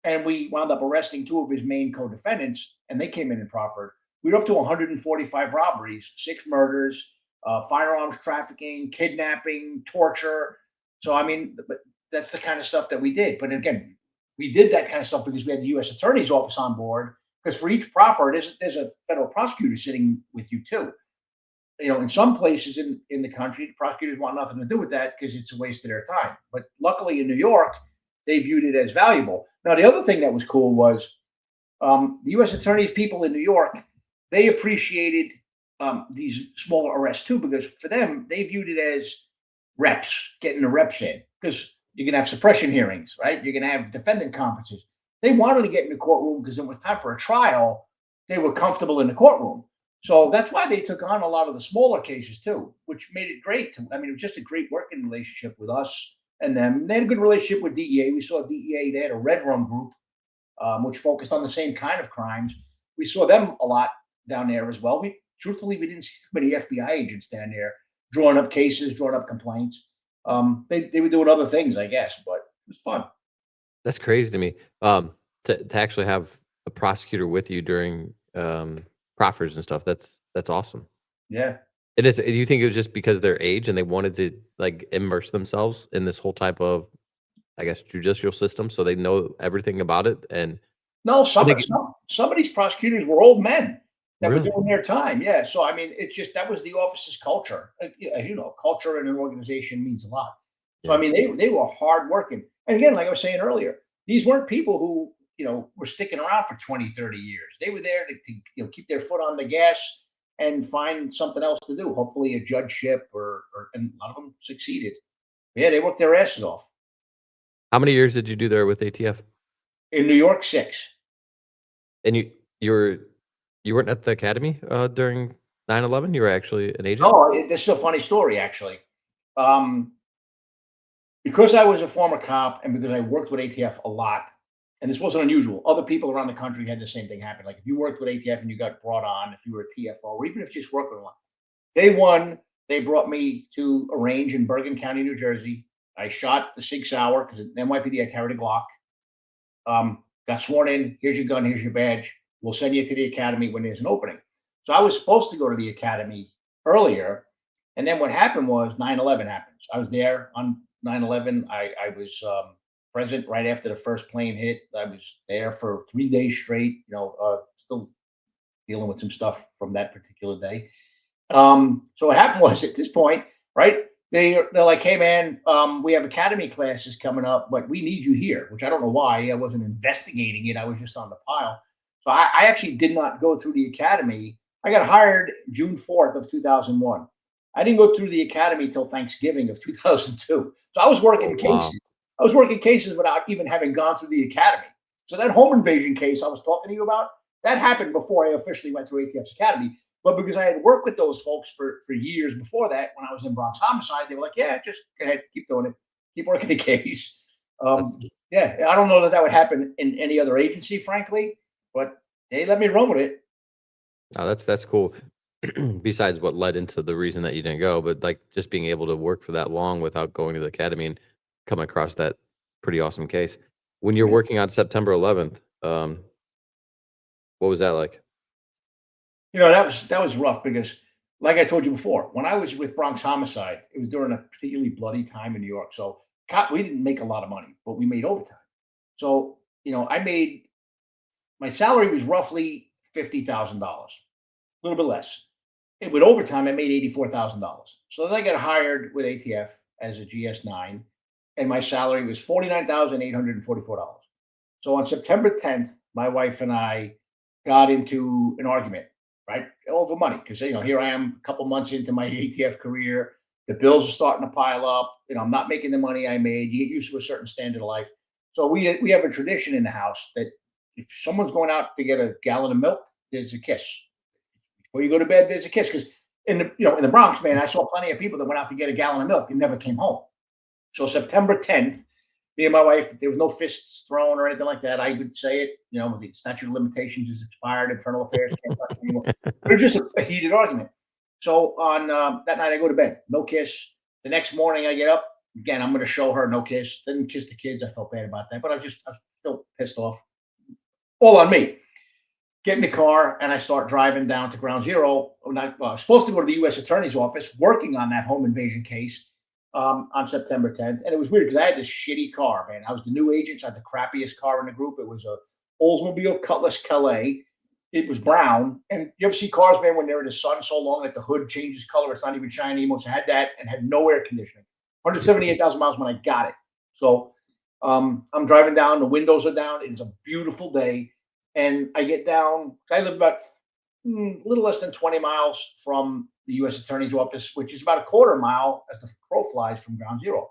and we wound up arresting 2 of his main co-defendants, and they came in and proffered, we were up to 145 robberies, 6 murders, firearms trafficking, kidnapping, torture. So, I mean, but that's the kind of stuff that we did. But again, we did that kind of stuff because we had the U.S. Attorney's Office on board, because for each proffer, there's a federal prosecutor sitting with you too. In some places in the country, the prosecutors want nothing to do with that because it's a waste of their time. But luckily in New York, they viewed it as valuable. Now, the other thing that was cool was the U.S. Attorney's people in New York, they appreciated these smaller arrests too, because for them, they viewed it as reps, getting the reps in, because you're going to have suppression hearings, right? You're going to have defendant conferences. They wanted to get in the courtroom because when it was time for a trial, they were comfortable in the courtroom. So that's why they took on a lot of the smaller cases too, which made it great. I mean, it was just a great working relationship with us and them. They had a good relationship with DEA. We saw DEA, they had a Red Room group, which focused on the same kind of crimes. We saw them a lot down there as well. Truthfully, we didn't see many FBI agents down there drawing up cases, drawing up complaints. They were doing other things, I guess, but it was fun. That's crazy to me. To actually have a prosecutor with you during proffers and stuff. That's awesome. Yeah. Do you think it was just because of their age and they wanted to like immerse themselves in this whole type of, I guess, judicial system, so they know everything about it? And no, some of these prosecutors were old men that really? were doing their time. Yeah. So I mean, it's just that was the office's culture. As you know, culture in an organization means a lot. So I mean, they were hard working. And again, like I was saying earlier, these weren't people who were sticking around for 20, 30 years. They were there to keep their foot on the gas and find something else to do. Hopefully a judgeship and a lot of them succeeded. Yeah, they worked their asses off. How many years did you do there with ATF? In New York, 6. And you weren't at the academy during 9/11? You were actually an agent? No, this is a funny story, actually. Because I was a former cop and because I worked with ATF a lot, and this wasn't unusual. Other people around the country had the same thing happen. Like if you worked with ATF and you got brought on, if you were a TFO, or even if you just worked with one. Day one, they brought me to a range in Bergen County, New Jersey. I shot the Sig Sauer because at NYPD I carried a Glock. Got sworn in. Here's your gun. Here's your badge. We'll send you to the academy when there's an opening. So I was supposed to go to the academy earlier. And then what happened was 9/11 happens. I was there on 9/11. I was present right after the first plane hit. I was there for 3 days straight, still dealing with some stuff from that particular day. So what happened was at this point, right, they're like, hey, man, we have academy classes coming up, but we need you here, which I don't know why. I wasn't investigating it. I was just on the pile. So I actually did not go through the academy. I got hired June 4th of 2001. I didn't go through the academy till Thanksgiving of 2002. So I was working Oh, wow. cases. I was working cases without even having gone through the academy. So that home invasion case I was talking to you about, that happened before I officially went through ATF's academy. But because I had worked with those folks for years before that, when I was in Bronx Homicide, they were like, yeah, just go ahead, keep doing it, keep working the case. Yeah, I don't know that would happen in any other agency, frankly, but they let me run with it. Oh, that's cool. Besides what led into the reason that you didn't go, but like just being able to work for that long without going to the academy and coming across that pretty awesome case. When you're Yeah. working on September 11th, what was that like? That was rough because, like I told you before, when I was with Bronx Homicide, it was during a particularly bloody time in New York. So we didn't make a lot of money, but we made overtime. So I made my salary was roughly $50,000, a little bit less. And with overtime, I made $84,000. So then I got hired with ATF as a GS9, and my salary was $49,844. So on September 10th, my wife and I got into an argument, right, over money, because here I am, a couple months into my ATF career. The bills are starting to pile up. I'm not making the money I made. You get used to a certain standard of life. So we have a tradition in the house that if someone's going out to get a gallon of milk, there's a kiss. Before you go to bed, there's a kiss. Because in the Bronx, man, I saw plenty of people that went out to get a gallon of milk and never came home. So September 10th, me and my wife, there was no fists thrown or anything like that. I would say it, the statute of limitations is expired, internal affairs can't touch me anymore. It was just a heated argument. So on that night, I go to bed, no kiss. The next morning, I get up. Again, I'm going to show her no kiss. Didn't kiss the kids. I felt bad about that, but I was still pissed off. All on me. Get in the car and I start driving down to Ground Zero. I was supposed to go to the U.S. Attorney's Office working on that home invasion case on September 10th. And it was weird because I had this shitty car, man. I was the new agent. So I had the crappiest car in the group. It was a Oldsmobile Cutlass Calais. It was brown. And you ever see cars, man, when they're in the sun so long that the hood changes color? It's not even shiny anymore. So I had that and had no air conditioning. 178,000 miles when I got it. So I'm driving down. The windows are down. It's a beautiful day. And I get down. I live about a little less than 20 miles from the U.S. Attorney's Office, which is about a quarter mile as the crow flies from Ground Zero.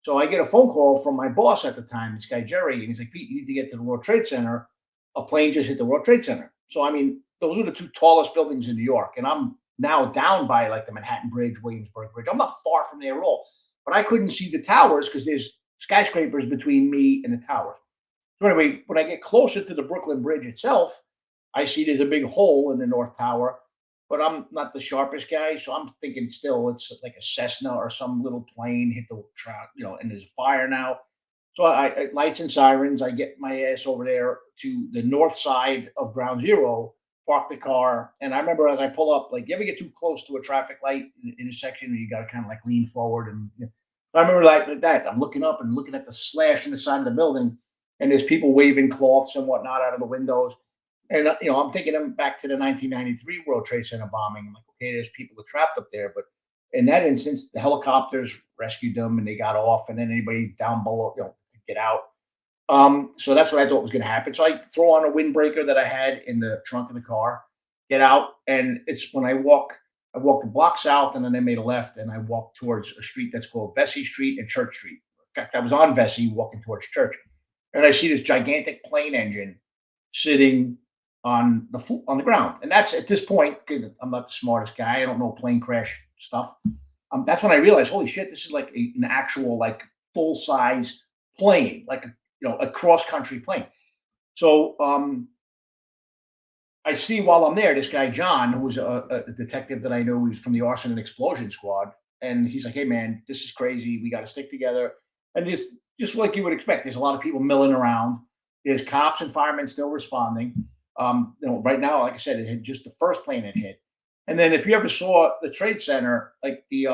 So I get a phone call from my boss at the time, this guy Jerry, and he's like, "Pete, you need to get to the World Trade Center. A plane just hit the World Trade Center." So I mean, those are the two tallest buildings in New York, and I'm now down by like the Manhattan Bridge, Williamsburg Bridge. I'm not far from there at all, but I couldn't see the towers because there's skyscrapers between me and the towers. So anyway, when I get closer to the Brooklyn Bridge itself, I see there's a big hole in the North Tower, but I'm not the sharpest guy, so I'm thinking still it's like a Cessna or some little plane hit the track, and there's a fire now. So I lights and sirens. I get my ass over there to the north side of Ground Zero, park the car, and I remember as I pull up, like you ever get too close to a traffic light intersection, and you got to kind of like lean forward, and I remember like that. I'm looking up and looking at the slash in the side of the building. And there's people waving cloths and whatnot out of the windows. And, I'm thinking them back to the 1993 World Trade Center bombing. I'm like, okay, there's people that are trapped up there. But in that instance, the helicopters rescued them and they got off. And then anybody down below, could get out. So that's what I thought was going to happen. So I throw on a windbreaker that I had in the trunk of the car, get out. And it's when I walked the block south and then I made a left and I walked towards a street that's called Vesey Street and Church Street. In fact, I was on Vesey walking towards Church. And I see this gigantic plane engine sitting on the ground. And that's at this point, I'm not the smartest guy. I don't know plane crash stuff. That's when I realized, holy shit, this is like an actual like full size plane, like a cross country plane. So I see while I'm there, this guy John, who was a detective that I know, he was from the Arson and Explosion Squad, and he's like, "Hey man, this is crazy. We got to stick together." And just like you would expect, there's a lot of people milling around. There's cops and firemen still responding. Right now, like I said, it had just the first plane it hit. And then if you ever saw the Trade Center, like you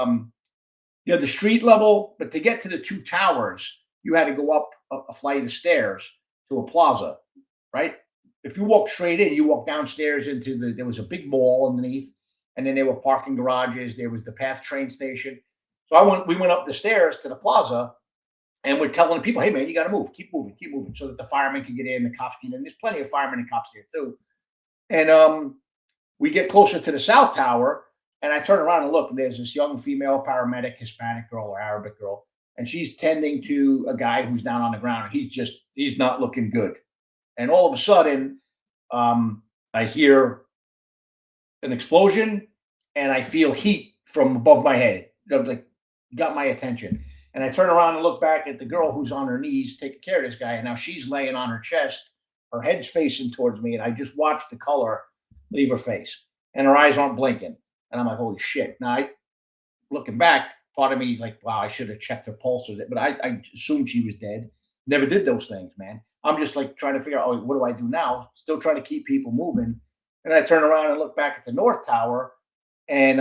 had the street level, but to get to the two towers, you had to go up a flight of stairs to a plaza, right? If you walk straight in, you walk downstairs there was a big mall underneath, and then there were parking garages. There was the PATH train station. So we went up the stairs to the plaza. And we're telling people, hey, man, you got to move. Keep moving so that the firemen can get in, the cops can get in. There's plenty of firemen and cops there, too. And we get closer to the South Tower, and I turn around and look, and there's this young female paramedic, Hispanic girl or Arabic girl, and she's tending to a guy who's down on the ground. And he's not looking good. And all of a sudden, I hear an explosion, and I feel heat from above my head. Like, got my attention. And I turn around and look back at the girl who's on her knees taking care of this guy. And now she's laying on her chest. Her head's facing towards me. And I just watched the color leave her face. And her eyes aren't blinking. And I'm like, holy shit. Now, looking back, part of me is like, wow, I should have checked her pulse. But I assumed she was dead. Never did those things, man. I'm just like trying to figure out, oh, what do I do now? Still trying to keep people moving. And I turn around and look back at the North Tower. And,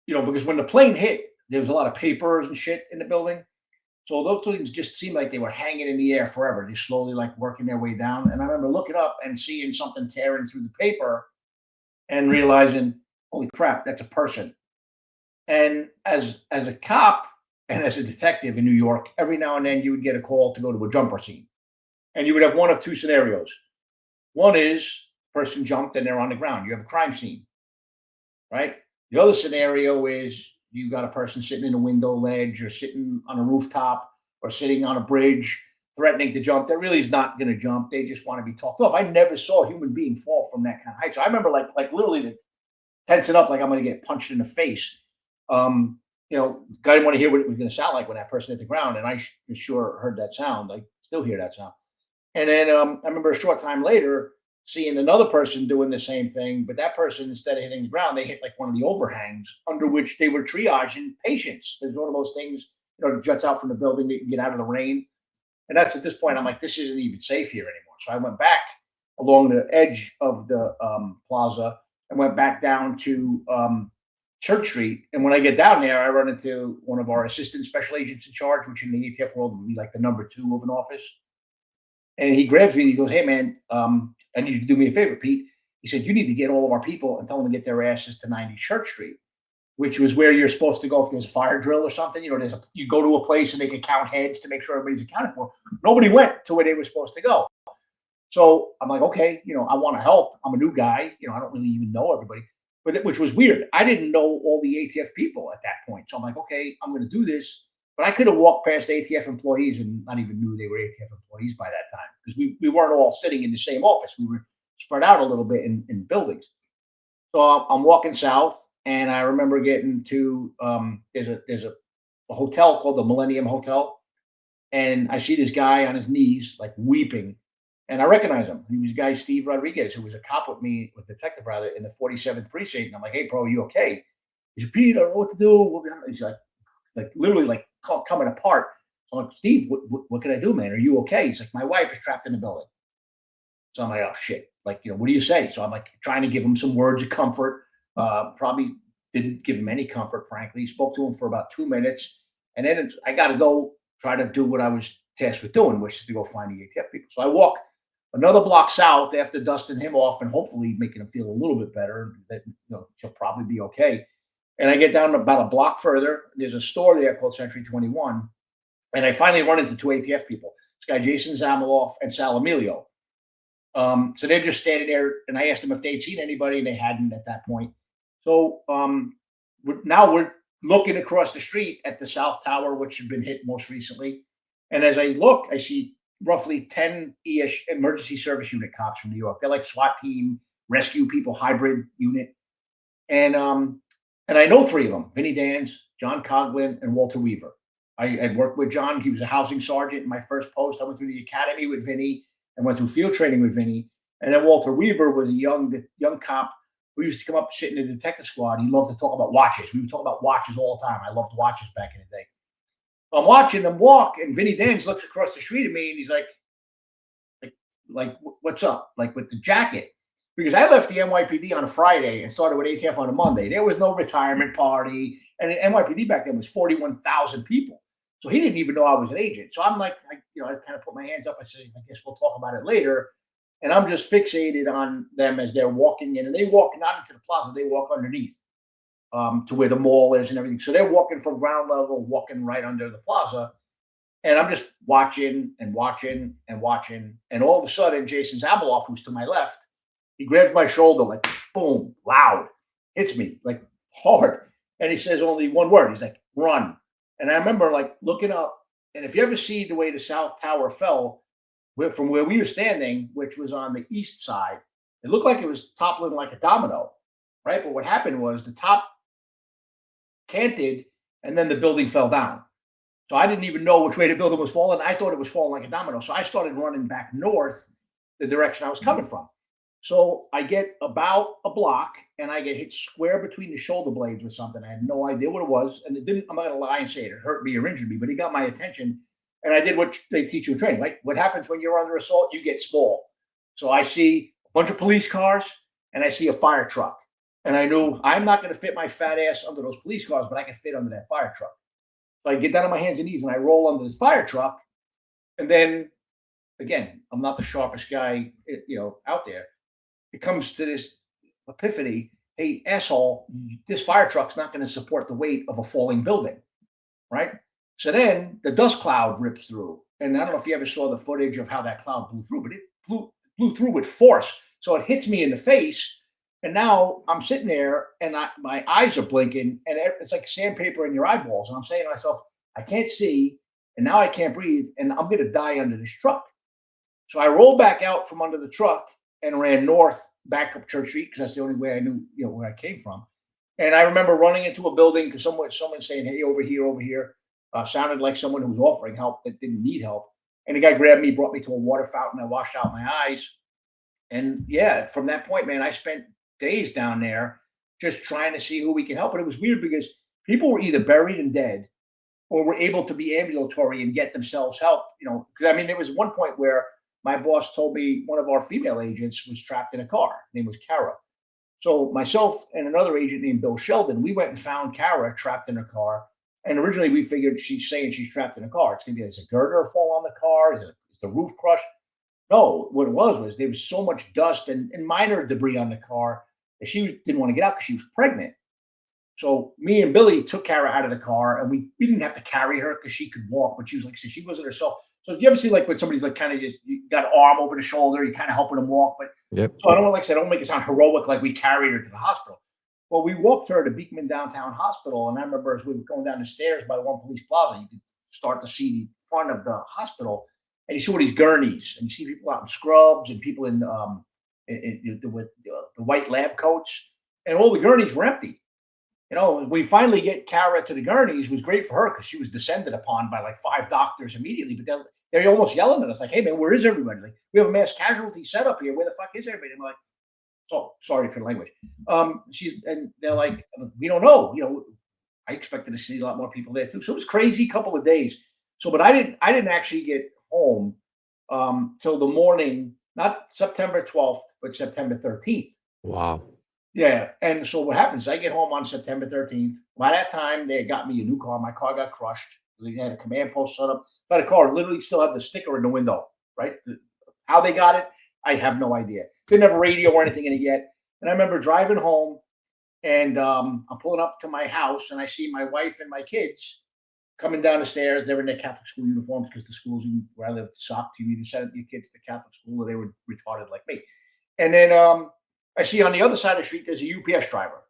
because when the plane hit, there was a lot of papers and shit in the building. So those things just seemed like they were hanging in the air forever, just slowly like working their way down. And I remember looking up and seeing something tearing through the paper and realizing, holy crap, that's a person. And as a cop and as a detective in New York, every now and then you would get a call to go to a jumper scene. And you would have one of two scenarios. One is person jumped and they're on the ground. You have a crime scene, right? The other scenario is you got a person sitting in a window ledge or sitting on a rooftop or sitting on a bridge threatening to jump. That really is not going to jump. They just want to be talked off. I never saw a human being fall from that kind of height. So I remember like literally tensing up like I'm going to get punched in the face. Guy didn't want to hear what it was going to sound like when that person hit the ground. And I sure heard that sound. I still hear that sound. And then I remember a short time later seeing another person doing the same thing, but that person, instead of hitting the ground, they hit like one of the overhangs under which they were triaging patients. There's one of those things, that juts out from the building that you can get out of the rain. And that's at this point, I'm like, this isn't even safe here anymore. So I went back along the edge of the plaza and went back down to Church Street. And when I get down there, I run into one of our assistant special agents in charge, which in the ATF world would be like the number 2 of an office. And he grabs me and he goes, hey, man, I need you to do me a favor, Pete. He said, you need to get all of our people and tell them to get their asses to 90 Church Street, which was where you're supposed to go if there's a fire drill or something. You go to a place and they can count heads to make sure everybody's accounted for. Nobody went to where they were supposed to go. So I'm like, okay, I want to help. I'm a new guy. I don't really even know everybody, which was weird. I didn't know all the ATF people at that point. So I'm like, okay, I'm going to do this. But I could have walked past ATF employees and not even knew they were ATF employees by that time, because we weren't all sitting in the same office. We were spread out a little bit in buildings. So I'm walking south, and I remember getting to there's a hotel called the Millennium Hotel, and I see this guy on his knees, like weeping, and I recognize him. He was a guy, Steve Rodriguez, who was a cop with me, detective rather, in the 47th precinct. And I'm like, hey, bro, are you okay? He said, Pete, I don't know what to do. He's like literally like coming apart. So I'm like, Steve, what can I do, man? Are you okay? He's like, my wife is trapped in the building. So I'm like, oh shit. Like, what do you say? So I'm like trying to give him some words of comfort. Probably didn't give him any comfort, frankly. Spoke to him for about 2 minutes. And then I got to go try to do what I was tasked with doing, which is to go find the ATF people. So I walk another block south after dusting him off and hopefully making him feel a little bit better, that he'll probably be okay. And I get down about a block further. There's a store there called Century 21. And I finally run into 2 ATF people. This guy, Jason Zamaloff and Sal Emilio. So they're just standing there. And I asked them if they'd seen anybody, and they hadn't at that point. So now we're looking across the street at the South Tower, which had been hit most recently. And as I look, I see roughly 10 emergency service unit cops from New York. They're like SWAT team, rescue people, hybrid unit. And I know 3 of them, Vinny Dans, John Coughlin, and Walter Weaver. I had worked with John. He was a housing sergeant in my first post. I went through the academy with Vinny and went through field training with Vinny. And then Walter Weaver was a young cop who used to come up, sit in the detective squad. He loved to talk about watches. We would talk about watches all the time. I loved watches back in the day. I'm watching them walk, and Vinny Dans looks across the street at me, and he's like, what's up? Like with the jacket. Because I left the NYPD on a Friday and started with ATF on a Monday. There was no retirement party. And the NYPD back then was 41,000 people. So he didn't even know I was an agent. So I'm like, I kind of put my hands up. I said, I guess we'll talk about it later. And I'm just fixated on them as they're walking in. And they walk not into the plaza. They walk underneath to where the mall is and everything. So they're walking from ground level, walking right under the plaza. And I'm just watching and watching and watching. And all of a sudden, Jason Zamaloff, who's to my left, he grabs my shoulder like, boom, loud, hits me like hard. And he says only one word. He's like, run. And I remember like looking up, and if you ever see the way the South Tower fell from where we were standing, which was on the east side, it looked like it was toppling like a domino, right? But what happened was the top canted and then the building fell down. So I didn't even know which way the building was falling. I thought it was falling like a domino. So I started running back north, the direction I was coming from. So I get about a block and I get hit square between the shoulder blades with something. I had no idea what it was. And it didn't, I'm not going to lie and say it hurt me or injured me, but it got my attention. And I did what they teach you in training, right? What happens when you're under assault? You get small. So I see a bunch of police cars and I see a fire truck. And I knew I'm not going to fit my fat ass under those police cars, but I can fit under that fire truck. So I get down on my hands and knees and I roll under this fire truck. And then, again, I'm not the sharpest guy, out there. It comes to this epiphany. Hey, asshole, this fire truck's not going to support the weight of a falling building, right? So then the dust cloud rips through. And I don't know if you ever saw the footage of how that cloud blew through, but it blew through with force. So it hits me in the face. And now I'm sitting there and my eyes are blinking and it's like sandpaper in your eyeballs. And I'm saying to myself, I can't see. And now I can't breathe. And I'm going to die under this truck. So I rolled back out from under the truck and ran north back up Church Street because that's the only way I knew, where I came from. And I remember running into a building because someone saying, hey, over here. Sounded like someone who was offering help that didn't need help. And the guy grabbed me, brought me to a water fountain. I washed out my eyes. And yeah, from that point, man, I spent days down there just trying to see who we can help. But it was weird because people were either buried and dead or were able to be ambulatory and get themselves help. Because there was one point where my boss told me one of our female agents was trapped in a car. Her name was Kara. So myself and another agent named Bill Sheldon, we went and found Kara trapped in a car. And originally we figured she's saying she's trapped in a car. It's going to be, is a girder fall on the car? Is the roof crushed? No, what it was there was so much dust and minor debris on the car that she didn't want to get out because she was pregnant. So me and Billy took Kara out of the car and we didn't have to carry her because she could walk, but she was like, she wasn't herself. So do you ever see like when somebody's like kind of just, you got an arm over the shoulder, you kind of helping them walk, but yep. So I don't want, like I said, I don't make it sound heroic like we carried her to the hospital. Well, we walked her to Beekman Downtown Hospital, and I remember as we were going down the stairs by One Police Plaza, you could start to see the front of the hospital, and you see all these gurneys, and you see people out in scrubs and people with the white lab coats, and all the gurneys were empty. We finally get Kara to the gurneys. It was great for her because she was descended upon by like 5 doctors immediately, but they're almost yelling at us like, hey, man, where is everybody? Like, we have a mass casualty set up here. Where the fuck is everybody? And I'm like, so sorry for the language. And they're like, we don't know. I expected to see a lot more people there too. So it was crazy couple of days. So, but I didn't actually get home till the morning, not September 12th, but September 13th. Wow. Yeah. And so what happens? I get home on September 13th. By that time, they got me a new car. My car got crushed. They had a command post set up. But the car literally still had the sticker in the window, right? How they got it, I have no idea. Didn't have a radio or anything in it yet. And I remember driving home and I'm pulling up to my house and I see my wife and my kids coming down the stairs. They were in their Catholic school uniforms because the schools where I lived sucked. You either sent your kids to Catholic school or they were retarded like me. And then I see on the other side of the street, there's a UPS driver.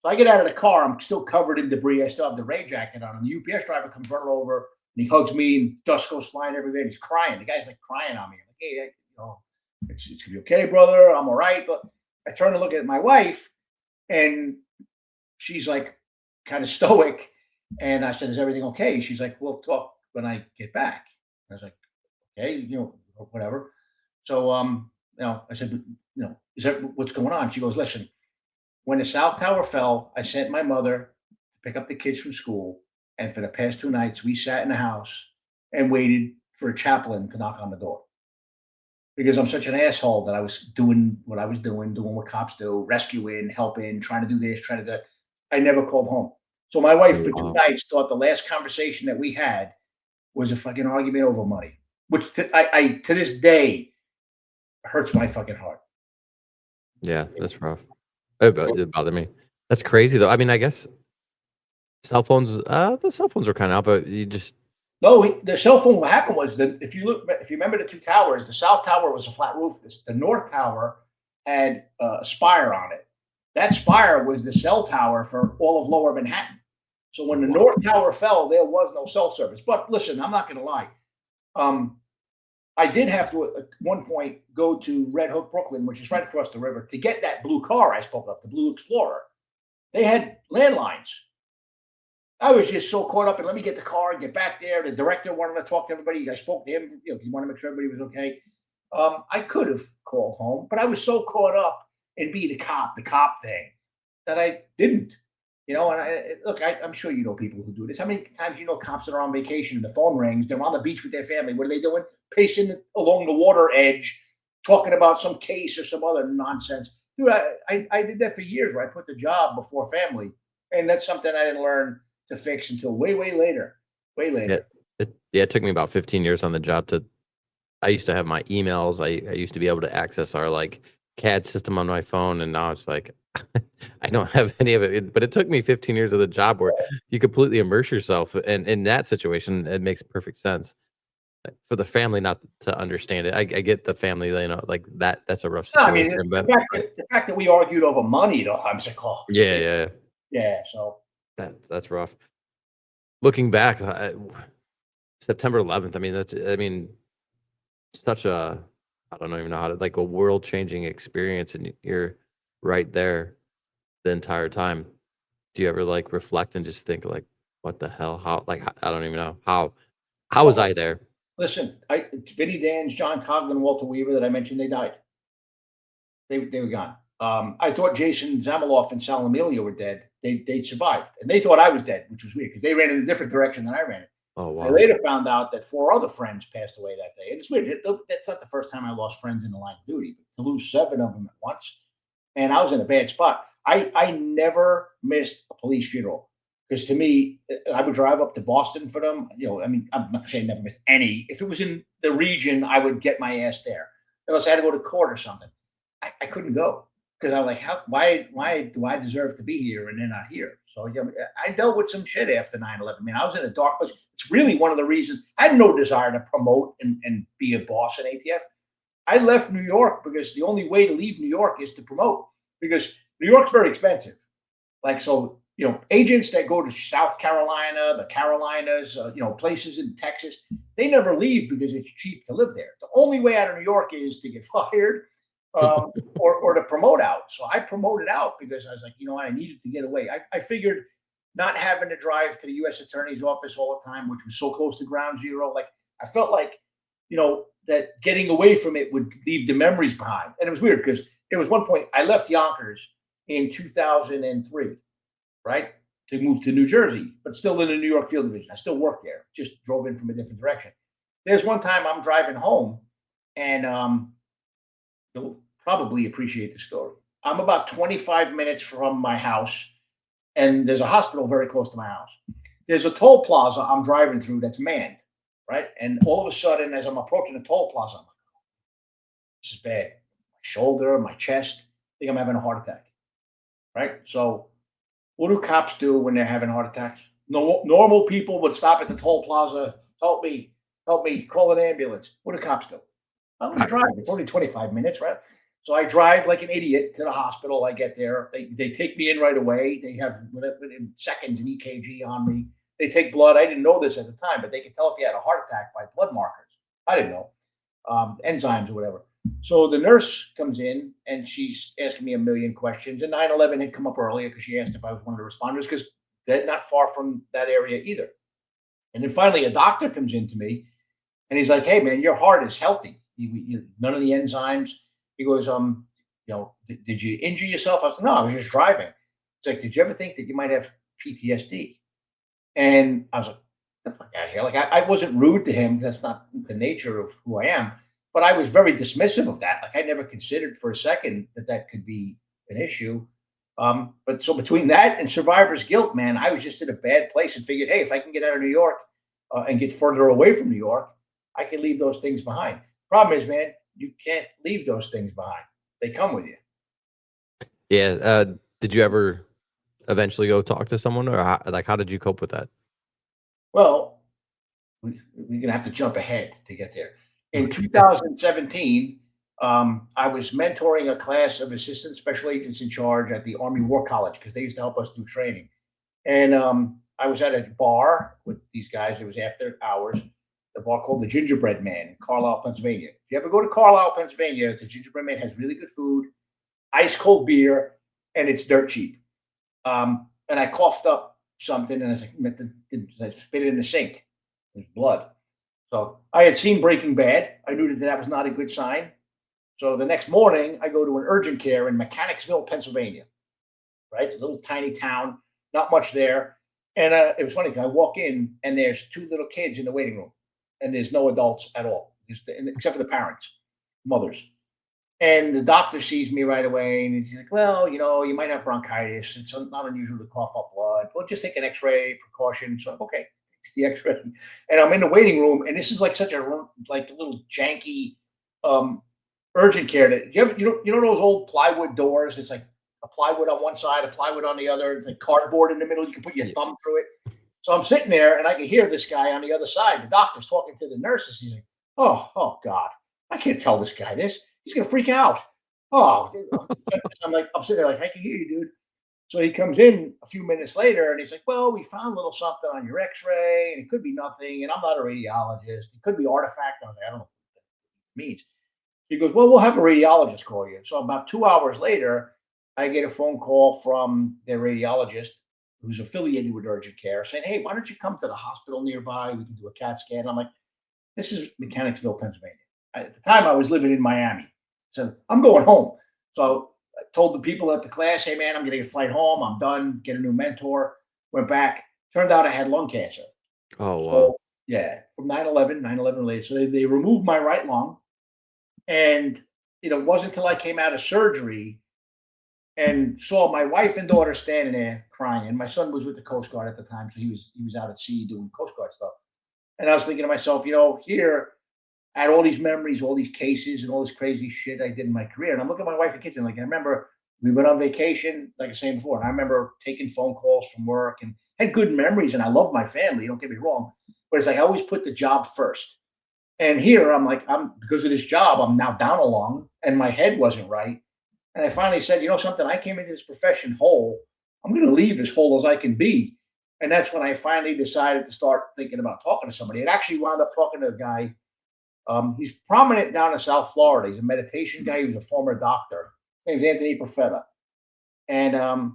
So I get out of the car. I'm still covered in debris. I still have the rain jacket on. And the UPS driver comes running over and he hugs me and dust goes flying everywhere. And he's crying. The guy's like crying on me. I'm like, hey, it's going to be okay, brother. I'm all right. But I turn to look at my wife and she's like kind of stoic. And I said, is everything okay? She's like, we'll talk when I get back. I was like, okay, whatever. So, I said, is that what's going on? She goes, listen, when the South Tower fell, I sent my mother to pick up the kids from school. And for the past 2 nights, we sat in the house and waited for a chaplain to knock on the door. Because I'm such an asshole that I was doing what I was doing what cops do, rescuing, helping, trying to do this, trying to do that. I never called home. So my wife for 2 nights thought the last conversation that we had was a fucking argument over money, which to this day hurts my fucking heart. Yeah, that's rough. It bothered me. That's crazy though. I mean, I guess cell phones, the cell phones were kind of out, but you just. No, the cell phone, what happened was that if you remember the 2 towers, the South Tower was a flat roof. The North Tower had a spire on it. that spire was the cell tower for all of Lower Manhattan. So when the North Tower fell, there was no cell service. But listen, I'm not going to lie. I did have to at one point go to Red Hook, Brooklyn, which is right across the river, to get that blue car I spoke of, the Blue Explorer. They had landlines. I was just so caught up in let me get the car and get back there. The director wanted to talk to everybody. I spoke to him. He wanted to make sure everybody was okay. I could have called home, but I was so caught up in being the cop thing, that I didn't. And I'm sure you know people who do this. How many times cops that are on vacation and the phone rings, they're on the beach with their family. What are they doing? Pacing along the water edge, talking about some case or some other nonsense. Dude, I did that for years where I put the job before family. And that's something I didn't learn to fix until way later. It took me about 15 years on the job I used to have my emails. I used to be able to access our CAD system on my phone, and now it's I don't have any of it. But it took me 15 years of the job where you completely immerse yourself, and in that situation, it makes perfect sense for the family not to understand it. I get the family, that's a rough situation. The fact that we argued over money, though, I'm like, oh, yeah. So that's rough. Looking back, September 11th. Such a, I don't even know how to, a world-changing experience, and you're right there the entire time. Do you ever reflect and just think what the hell? How, I don't even know how was I there? Listen, Vinny Danz, John Coughlin, Walter Weaver that I mentioned, they died. They were gone. I thought Jason Zamiloff and Sal Amelia were dead. They survived, and they thought I was dead, which was weird because they ran in a different direction than I ran. Oh, wow. I later found out that 4 other friends passed away that day. And it's weird. That's not the first time I lost friends in the line of duty. But to lose 7 of them at once, and I was in a bad spot. I never missed a police funeral because to me, I would drive up to Boston for them. I'm not saying never missed any. If it was in the region, I would get my ass there. Unless I had to go to court or something. I couldn't go because I was like, why do I deserve to be here and they're not here? So I dealt with some shit after 9/11. I was in a dark place. It's really one of the reasons I had no desire to promote and be a boss in ATF. I left New York because the only way to leave New York is to promote because New York's very expensive. Agents that go to South Carolina, the Carolinas, places in Texas, they never leave because it's cheap to live there. The only way out of New York is to get fired or to promote out. So I promoted out because I was like, I needed to get away. I figured not having to drive to the U.S. Attorney's office all the time, which was so close to ground zero, I felt like, that getting away from it would leave the memories behind. And it was weird because there was one point I left Yonkers in 2003, right, to move to New Jersey, but still in the New York Field Division. I still worked there, just drove in from a different direction. There's one time I'm driving home and you'll probably appreciate the story. I'm about 25 minutes from my house, and there's a hospital very close to my house. There's a toll plaza I'm driving through that's manned, right? And all of a sudden, as I'm approaching the toll plaza, I'm like, this is bad. My shoulder, my chest, I think I'm having a heart attack, right? So what do cops do when they're having heart attacks? No, normal people would stop at the toll plaza, help me, call an ambulance. What do cops do? I'm going to drive. It's only 25 minutes, right? So I drive like an idiot to the hospital. I get there. They take me in right away. They have in seconds an EKG on me. They take blood. I didn't know this at the time, but they could tell if you had a heart attack by blood markers. I didn't know. Enzymes or whatever. So the nurse comes in and she's asking me a million questions. And 9/11 had come up earlier because she asked if I was one of the responders because they're not far from that area either. And then finally a doctor comes in to me and he's like, hey, man, your heart is healthy. None of the enzymes. He goes, did you injure yourself? I was like, no, I was just driving. It's like, did you ever think that you might have PTSD? And I was like, get the fuck out of here. I wasn't rude to him. That's not the nature of who I am. But I was very dismissive of that. I never considered for a second that could be an issue. But so between that and survivor's guilt, man, I was just in a bad place and figured, hey, if I can get out of New York and get further away from New York, I can leave those things behind. Problem is, man, you can't leave those things behind. They come with you. Yeah. Did you ever eventually go talk to someone, or how did you cope with that? Well, we're going to have to jump ahead to get there. In 2017, I was mentoring a class of assistant special agents in charge at the Army War College because they used to help us do training. And I was at a bar with these guys. It was after hours. The bar called the Gingerbread Man in Carlisle, Pennsylvania. If you ever go to Carlisle, Pennsylvania, the Gingerbread Man has really good food, ice cold beer, and it's dirt cheap. And I coughed up something, and I was like, I spit it in the sink. There's blood. So I had seen Breaking Bad. I knew that was not a good sign. So the next morning, I go to an urgent care in Mechanicsville, Pennsylvania, right? A little tiny town, not much there. And it was funny because I walk in and there's two little kids in the waiting room, and there's no adults at all, except for the parents, mothers. And the doctor sees me right away, and he's like, "Well, you might have bronchitis. It's not unusual to cough up blood. Well, just take an X-ray precaution." So I'm okay. Takes the X-ray, and I'm in the waiting room, and this is like such a little janky urgent care. That you know those old plywood doors. It's like a plywood on one side, a plywood on the other. It's like cardboard in the middle. You can put your thumb through it. So I'm sitting there, and I can hear this guy on the other side. The doctor's talking to the nurses. He's like, "Oh God, I can't tell this guy this. He's gonna freak out." Oh, I'm sitting there like, "I can hear you, dude." So he comes in a few minutes later, and he's like, "Well, we found a little something on your X-ray, and it could be nothing. And I'm not a radiologist. It could be artifact." I was like, "I don't know what that means." He goes, "Well, we'll have a radiologist call you." So about 2 hours later, I get a phone call from their radiologist, who's affiliated with urgent care, saying, "Hey, why don't you come to the hospital nearby? We can do a CAT scan." I'm like, "This is Mechanicsville, Pennsylvania." At the time, I was living in Miami. So I'm going home. So I told the people at the class, "Hey, man, I'm getting a flight home. I'm done. Get a new mentor." Went back. Turned out I had lung cancer. Oh, wow. So, yeah, from 9/11 related. So they removed my right lung. And it wasn't until I came out of surgery and saw my wife and daughter standing there crying. And my son was with the Coast Guard at the time. So he was out at sea doing Coast Guard stuff. And I was thinking to myself, here I had all these memories, all these cases, and all this crazy shit I did in my career. And I'm looking at my wife and kids, and I remember we went on vacation, like I was saying before, and I remember taking phone calls from work and had good memories. And I love my family, don't get me wrong, but it's like I always put the job first. And here I'm because of this job, I'm now down a lung, and my head wasn't right. And I finally said, something, I came into this profession whole. I'm going to leave as whole as I can be. And that's when I finally decided to start thinking about talking to somebody. It actually wound up talking to a guy. He's prominent down in South Florida. He's a meditation guy. He was a former doctor. His name's Anthony Profeta. And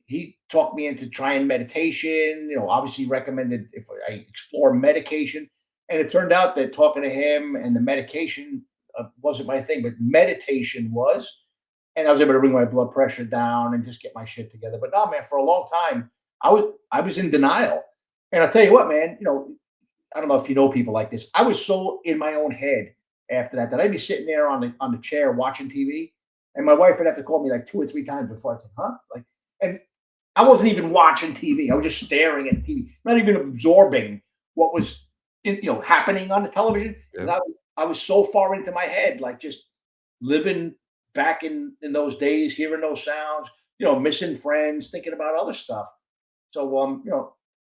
he talked me into trying meditation, obviously recommended if I explore medication. And it turned out that talking to him and the medication wasn't my thing, but meditation was. And I was able to bring my blood pressure down and just get my shit together. But no, man, for a long time, I was in denial. And I'll tell you what, man, I don't know if you know people like this. I was so in my own head after that I'd be sitting there on the chair watching TV, and my wife would have to call me like 2 or 3 times before I said, "Huh?" And I wasn't even watching TV. I was just staring at the TV, not even absorbing what was happening on the television. Yeah. And I was so far into my head, like just living back in those days, hearing those sounds, missing friends, thinking about other stuff. So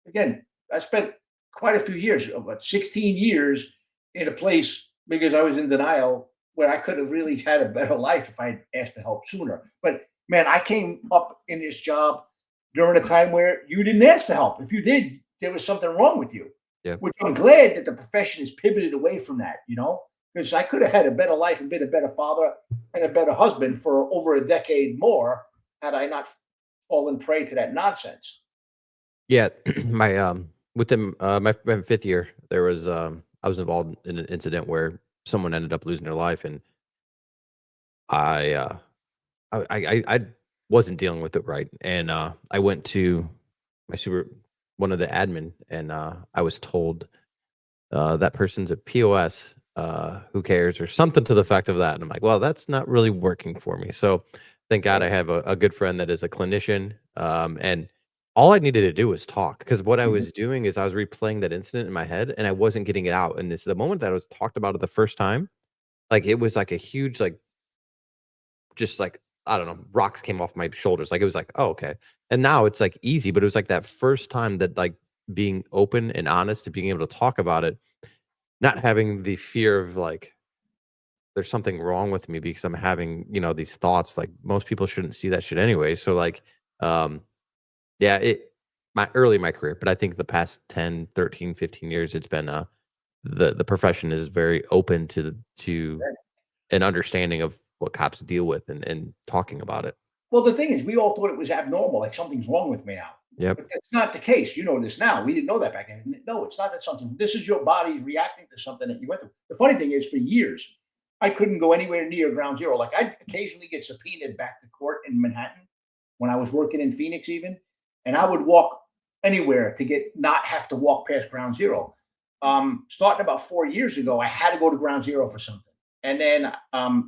again, I spent quite a few years, about 16 years in a place because I was in denial where I could have really had a better life if I had asked for help sooner. But man, I came up in this job during a time where you didn't ask for help. If you did, there was something wrong with you. Yeah. Which I'm glad that the profession has pivoted away from that, because I could have had a better life and been a better father and a better husband for over a decade more had I not fallen prey to that nonsense. Yeah, within my 5th year, there was I was involved in an incident where someone ended up losing their life, and I wasn't dealing with it right, and I went to one of the admin, and I was told that person's a POS. Who cares, or something to the effect of that. And I'm like, well, that's not really working for me. So thank God I have a good friend that is a clinician, and all I needed to do was talk, because what I was doing is I was replaying that incident in my head, and I wasn't getting it out. And it's the moment that I was talked about it the first time, like it was like a huge, just like, I don't know, rocks came off my shoulders. Like it was like, oh, okay. And now it's like easy, but it was like that first time that being open and honest and being able to talk about it, not having the fear of there's something wrong with me because I'm having, these thoughts. Like most people shouldn't see that shit anyway. So like, um, yeah, early in my career, but I think the past 10, 13, 15 years, it's been the profession is very open to an understanding of what cops deal with and talking about it. Well, the thing is, we all thought it was abnormal, like something's wrong with me now. Yep. But that's not the case. You know this now. We didn't know that back then. No, it's not that something. This is your body reacting to something that you went through. The funny thing is, for years, I couldn't go anywhere near Ground Zero. Like I'd occasionally get subpoenaed back to court in Manhattan when I was working in Phoenix, even, and I would walk anywhere to get not have to walk past Ground Zero. Starting about 4 years ago, I had to go to Ground Zero for something. And then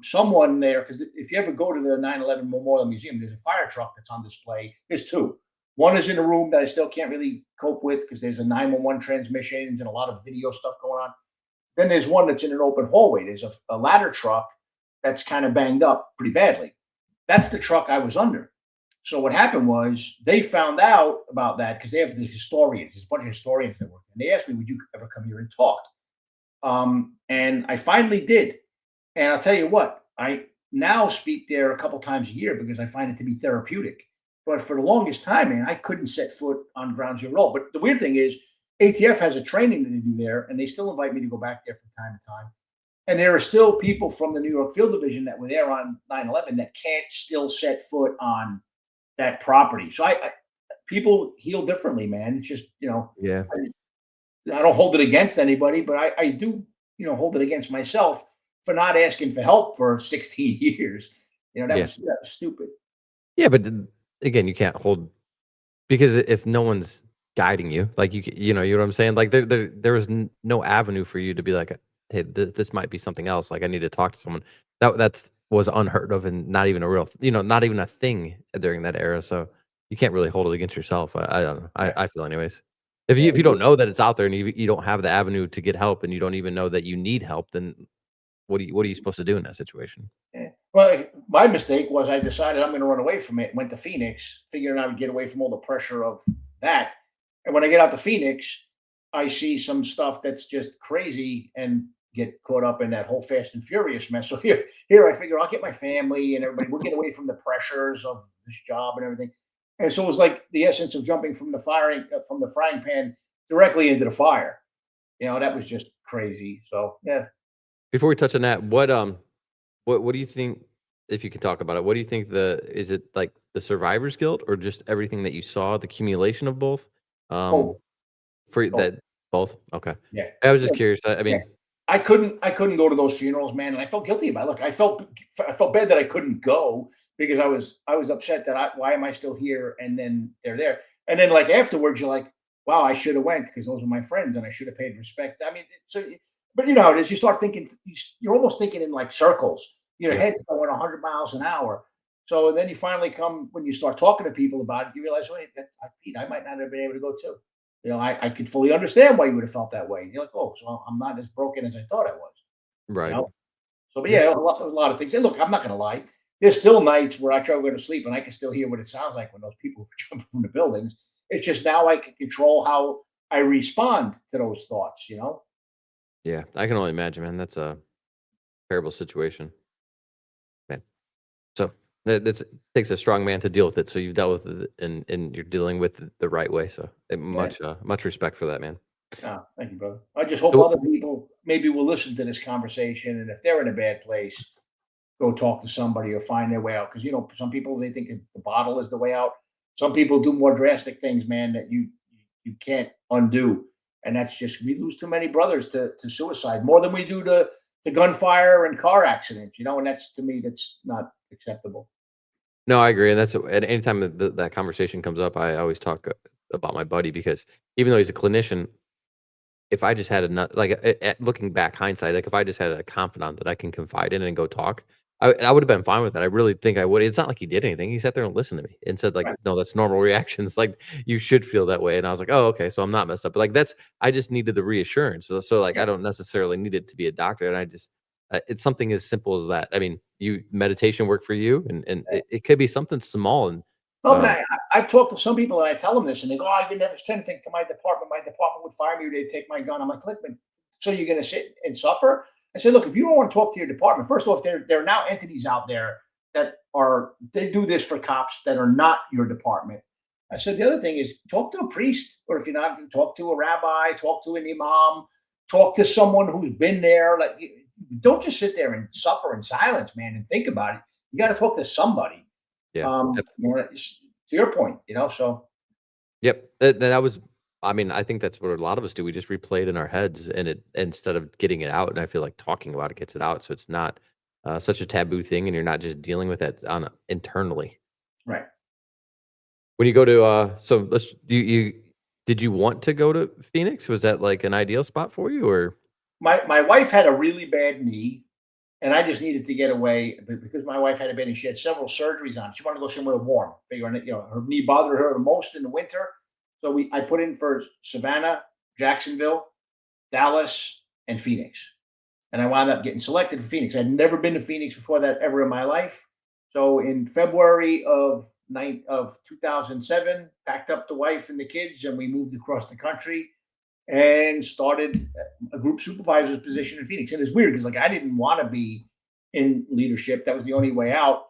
someone there, because if you ever go to the 9/11 Memorial Museum, there's a fire truck that's on display. There's two. One is in a room that I still can't really cope with because there's a 911 transmissions and a lot of video stuff going on. Then there's one that's in an open hallway. There's a ladder truck that's kind of banged up pretty badly. That's the truck I was under. So what happened was they found out about that because they have the historians. There's a bunch of historians that work. And they asked me, would you ever come here and talk? And I finally did. And I'll tell you what, I now speak there a couple times a year because I find it to be therapeutic. But for the longest time, man, I couldn't set foot on Ground Zero. But the weird thing is, ATF has a training that they do there, and they still invite me to go back there from time to time. And there are still people from the New York Field Division that were there on 9/11 that can't still set foot on that property. So people heal differently, man. It's just, Yeah. I don't hold it against anybody, but I do, hold it against myself for not asking for help for 16 years. That Yeah. was stupid. Yeah, but again, you can't hold because if no one's guiding you, like you know what I'm saying. Like there was no avenue for you to be like, hey, this might be something else. Like I need to talk to someone. That's was unheard of and not even a real, not even a thing during that era. So you can't really hold it against yourself. I don't know. I feel anyways. If you don't know that it's out there and you don't have the avenue to get help and you don't even know that you need help, then what are you supposed to do in that situation? Yeah. Well, my mistake was I decided I'm going to run away from it. Went to Phoenix, figuring I would get away from all the pressure of that. And when I get out to Phoenix, I see some stuff that's just crazy and get caught up in that whole Fast and Furious mess. So here I figure I'll get my family and everybody. We'll get away from the pressures of this job and everything. And so it was like the essence of jumping from the frying pan directly into the fire. That was just crazy. So yeah. Before we touch on that, what do you think, if you can talk about it, what do you think is it like the survivor's guilt or just everything that you saw, the accumulation of both? Oh, For oh, that both? Okay. yeah. I was just curious. I mean, I couldn't go to those funerals, man, and I felt guilty about it. Look, I felt bad that I couldn't go because I was upset that why am I still here? And then they're there, and then like afterwards, you're like, wow, I should have went because those are my friends, and I should have paid respect. I mean, but you know how it is. You start thinking, you're almost thinking in like circles. Your yeah, head's going 100 miles an hour. So then you finally come when you start talking to people about it, you realize, wait, Pete, I might not have been able to go too. I could fully understand why you would have felt that way. And you're like, oh, so I'm not as broken as I thought I was. You right. know? So, but yeah, a lot of things. And look, I'm not going to lie. There's still nights where I try to go to sleep and I can still hear what it sounds like when those people are jumping from the buildings. It's just now I can control how I respond to those thoughts. Yeah, I can only imagine, man. That's a terrible situation, man. So it takes a strong man to deal with it. So you've dealt with it, and you're dealing with it the right way. So much respect for that, man. Thank you, brother. I just hope So, other people maybe will listen to this conversation, and if they're in a bad place, go talk to somebody or find their way out. Because some people they think the bottle is the way out. Some people do more drastic things, man, that you can't undo, and that's just we lose too many brothers to suicide more than we do to gunfire and car accidents. And that's to me that's not acceptable. no, I agree, and that's at any time that conversation comes up, I always talk about my buddy because even though he's a clinician, if I just had looking back hindsight, like if I just had a confidant that I can confide in and go talk, I would have been fine with it. I really think I would. It's not like he did anything. He sat there and listened to me and said like, Right. no, that's normal reactions. Like you should feel that way. And I was like, oh, okay. So I'm not messed up. But like I just needed the reassurance. So like, Yeah. I don't necessarily need it to be a doctor. And I just, it's something as simple as that. I mean, meditation work for you and it could be something small. And No, but I've talked to some people and I tell them this, and they go, "Oh, I could never say anything to my department. My department would fire me. Or they'd take my gun." I'm like, "Look, man, so you're going to sit and suffer?" I said, look, if you don't want to talk to your department, first off, there are now entities out there that they do this for cops that are not your department. I said, the other thing is talk to a priest, or if you're not, talk to a rabbi, talk to an imam, talk to someone who's been there. Like, don't just sit there and suffer in silence, man, and think about it. You got to talk to somebody. Yeah. To your point, so. Yep. That was, I mean, I think that's what a lot of us do. We just replay it in our heads, and it, instead of getting it out, and I feel like talking about it gets it out. So it's not such a taboo thing, and you're not just dealing with that internally. Right. When you go to, so did you want to go to Phoenix? Was that like an ideal spot for you, or? My wife had a really bad knee, and I just needed to get away because my wife had a bad knee. She had several surgeries on it. She wanted to go somewhere warm, figuring her knee bothered her the most in the winter. So I put in for Savannah, Jacksonville, Dallas, and Phoenix. And I wound up getting selected for Phoenix. I'd never been to Phoenix before that ever in my life. So in February of 2007, packed up the wife and the kids, and we moved across the country and started a group supervisor's position in Phoenix. And it's weird because I didn't want to be in leadership. That was the only way out.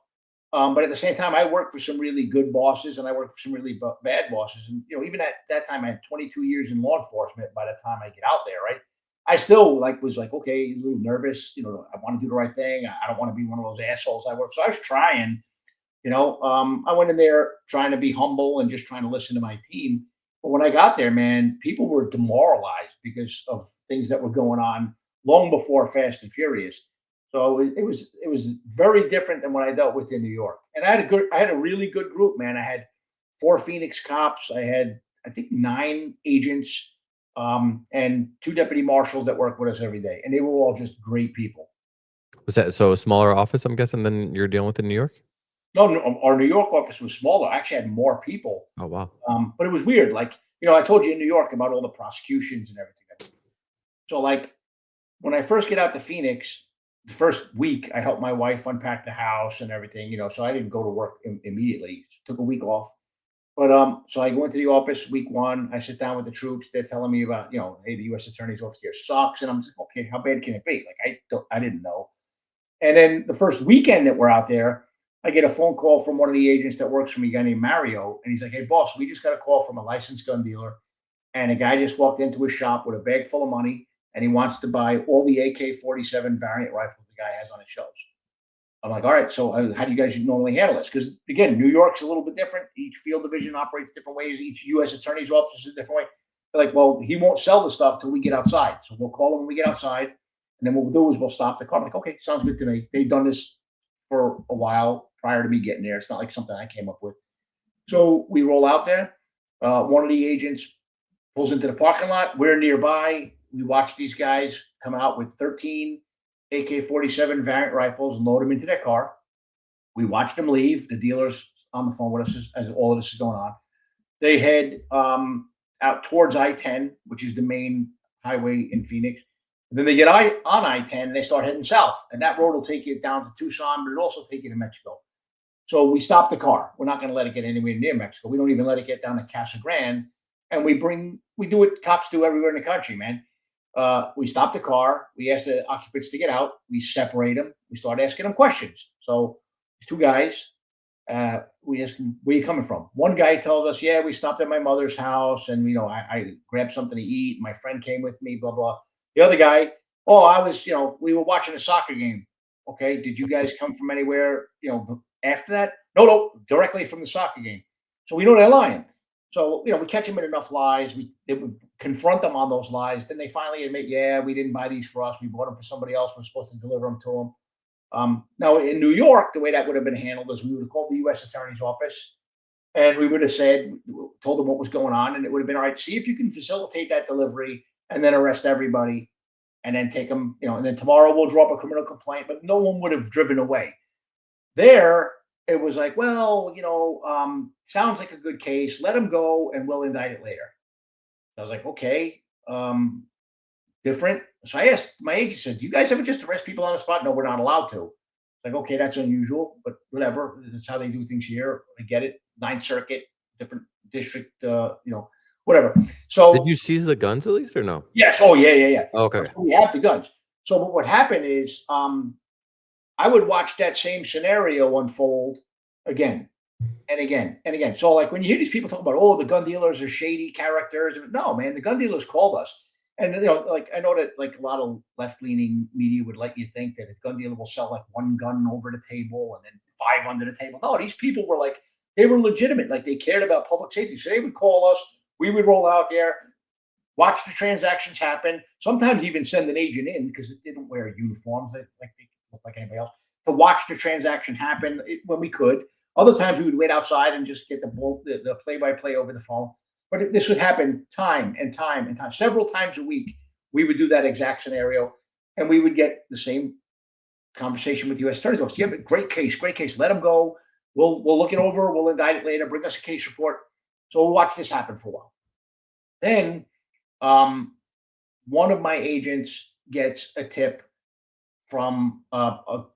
But at the same time, I worked for some really good bosses, and I worked for some really bad bosses. And even at that time, I had 22 years in law enforcement. By the time I get out there, right, I still was okay, a little nervous. I want to do the right thing. I don't want to be one of those assholes I work. So I was trying. I went in there trying to be humble and just trying to listen to my team. But when I got there, man, people were demoralized because of things that were going on long before Fast and Furious. So it was very different than what I dealt with in New York. And I had a really good group, man. I had 4 Phoenix cops. I had, I think, 9 agents, and 2 deputy marshals that work with us every day. And they were all just great people. Was that so a smaller office, I'm guessing, than you're dealing with in New York? No, our New York office was smaller. I actually had more people. Oh, wow. But it was weird. I told you in New York about all the prosecutions and everything. So when I first get out to Phoenix, the first week, I helped my wife unpack the house and everything, so I didn't go to work immediately. Took a week off. But so I go into the office week 1. I sit down with the troops. They're telling me about, hey, the U.S. Attorney's office here sucks. And I'm just, okay, how bad can it be? I didn't know. And then the first weekend that we're out there, I get a phone call from one of the agents that works for me, a guy named Mario. And he's like, hey, boss, we just got a call from a licensed gun dealer. And a guy just walked into his shop with a bag full of money, and he wants to buy all the AK-47 variant rifles the guy has on his shelves. I'm like, all right, so how do you guys normally handle this? Because, again, New York's a little bit different. Each field division operates different ways. Each U.S. Attorney's office is a different way. They're like, well, he won't sell the stuff till we get outside. So we'll call him when we get outside, and then what we'll do is we'll stop the car. I'm like, okay, sounds good to me. They've done this for a while prior to me getting there. It's not like something I came up with. So we roll out there. One of the agents pulls into the parking lot. We're nearby. We watch these guys come out with 13 AK-47 variant rifles and load them into their car. We watch them leave. The dealer's on the phone with us as all of this is going on. They head out towards I-10, which is the main highway in Phoenix. And then they get on I-10 and they start heading south. And that road will take you down to Tucson, but it'll also take you to Mexico. So we stop the car. We're not going to let it get anywhere near Mexico. We don't even let it get down to Casa Grande. And we do what cops do everywhere in the country, man. We stop the car. We ask the occupants to get out. We separate them. We start asking them questions. So these 2 guys, we ask them, where are you coming from? One guy tells us, yeah, we stopped at my mother's house, and I grabbed something to eat. My friend came with me, blah, blah. The other guy, we were watching a soccer game. Okay, did you guys come from anywhere, after that? No, directly from the soccer game. So we know they're lying. So, we catch them in enough lies. They would confront them on those lies. Then they finally admit, yeah, we didn't buy these for us. We bought them for somebody else. We're supposed to deliver them to them. Now, in New York, the way that would have been handled is we would have called the U.S. Attorney's office, and we would have told them what was going on. And it would have been, all right, see if you can facilitate that delivery and then arrest everybody and then take them, and then tomorrow we'll draw up a criminal complaint, but no one would have driven away. There, it was like, well, sounds like a good case. Let them go and we'll indict it later. I was like, okay, different. So I asked my agent, said, do you guys ever just arrest people on the spot? No, we're not allowed to. Like, okay, that's unusual, but whatever. That's how they do things here. I get it. 9th Circuit, different district, whatever. So did you seize the guns at least, or no? Yes. Oh, yeah. Okay. So we have the guns. So what would happen is I would watch that same scenario unfold again and again and again. So like when you hear these people talk about, oh, the gun dealers are shady characters. No, man, the gun dealers called us. And like I know that like a lot of left-leaning media would let you think that a gun dealer will sell like one gun over the table and then five under the table. No, these people were like, they were legitimate, like they cared about public safety. So they would call us, we would roll out there, watch the transactions happen, sometimes even send an agent in because they didn't wear uniforms like they look like anybody else, to watch the transaction happen when we could. Other times we would wait outside and just get the play-by-play over the phone. But this would happen time and time and time. Several times a week, we would do that exact scenario, and we would get the same conversation with the U.S. Attorney's Office. You have a great case. Let them go. We'll look it over. We'll indict it later. Bring us a case report. So we'll watch this happen for a while. Then one of my agents gets a tip from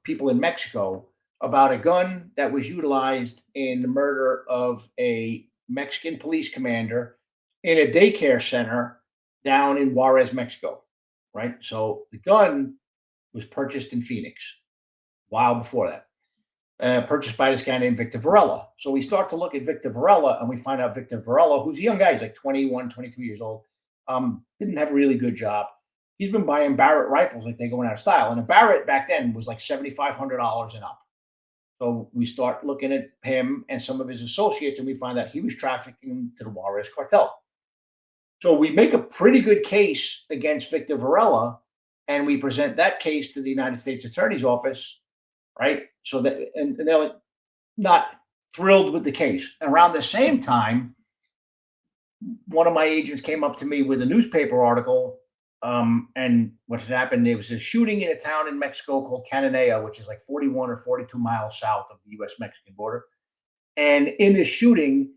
people in Mexico about a gun that was utilized in the murder of a Mexican police commander in a daycare center down in Juarez, Mexico, right? So the gun was purchased in Phoenix a while before that, purchased by this guy named Victor Varela. So we start to look at Victor Varela and we find out Victor Varela, who's a young guy, he's like 21, 22 years old, didn't have a really good job. He's been buying Barrett rifles like they're going out of style. And a Barrett back then was like $7,500 and up. So we start looking at him and some of his associates, and we find out he was trafficking to the Juarez cartel. So we make a pretty good case against Victor Varela, and we present that case to the United States Attorney's Office, right? So that, and they're like not thrilled with the case. Around the same time, one of my agents came up to me with a newspaper article. And what had happened, there was a shooting in a town in Mexico called Cananea, which is like 41 or 42 miles south of the U.S.-Mexican border. And in this shooting,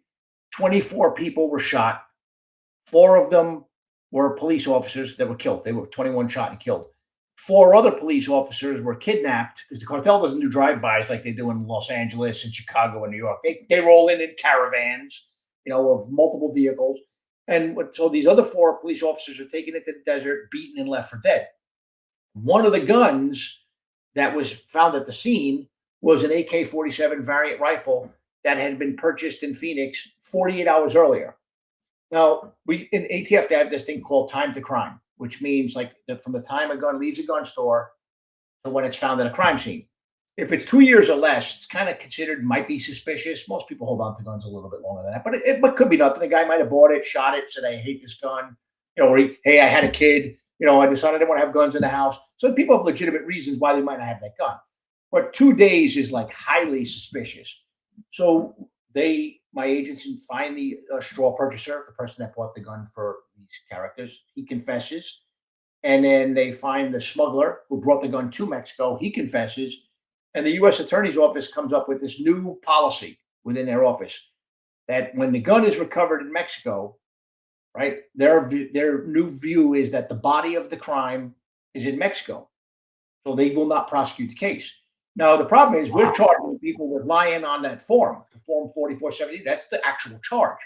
24 people were shot. 4 of them were police officers that were killed. They were 21 shot and killed. 4 other police officers were kidnapped because the cartel doesn't do drive-bys like they do in Los Angeles and Chicago and New York. They roll in caravans, of multiple vehicles. And so these other 4 police officers are taken into the desert, beaten, and left for dead. One of the guns that was found at the scene was an AK-47 variant rifle that had been purchased in Phoenix 48 hours earlier. Now, we in ATF, they have this thing called time to crime, which means like that from the time a gun leaves a gun store to when it's found at a crime scene. If it's 2 years or less, it's kind of considered might be suspicious. Most people hold on to guns a little bit longer than that, but it could be nothing. The guy might have bought it, shot it, said, I hate this gun, or hey, I had a kid, I decided I didn't want to have guns in the house. So people have legitimate reasons why they might not have that gun. But 2 days is like highly suspicious. So my agents find the straw purchaser, the person that bought the gun for these characters. He confesses. And then they find the smuggler who brought the gun to Mexico. He confesses. And the U.S. Attorney's Office comes up with this new policy within their office that when the gun is recovered in Mexico, right, their new view is that the body of the crime is in Mexico. So they will not prosecute the case. Now, the problem is we're charging people with lying on that form, the Form 4470. That's the actual charge.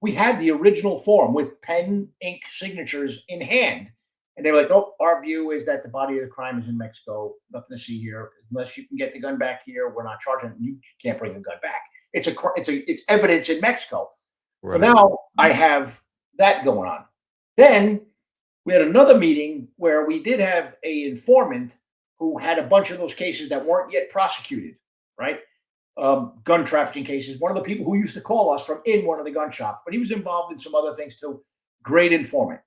We had the original form with pen, ink signatures in hand. And they were like, nope, our view is that the body of the crime is in Mexico. Nothing to see here. Unless you can get the gun back here, we're not charging. You can't bring the gun back. It's evidence in Mexico. Right. So now I have that going on. Then we had another meeting where we did have an informant who had a bunch of those cases that weren't yet prosecuted, right? Gun trafficking cases. One of the people who used to call us from in one of the gun shops, but he was involved in some other things too. Great informant.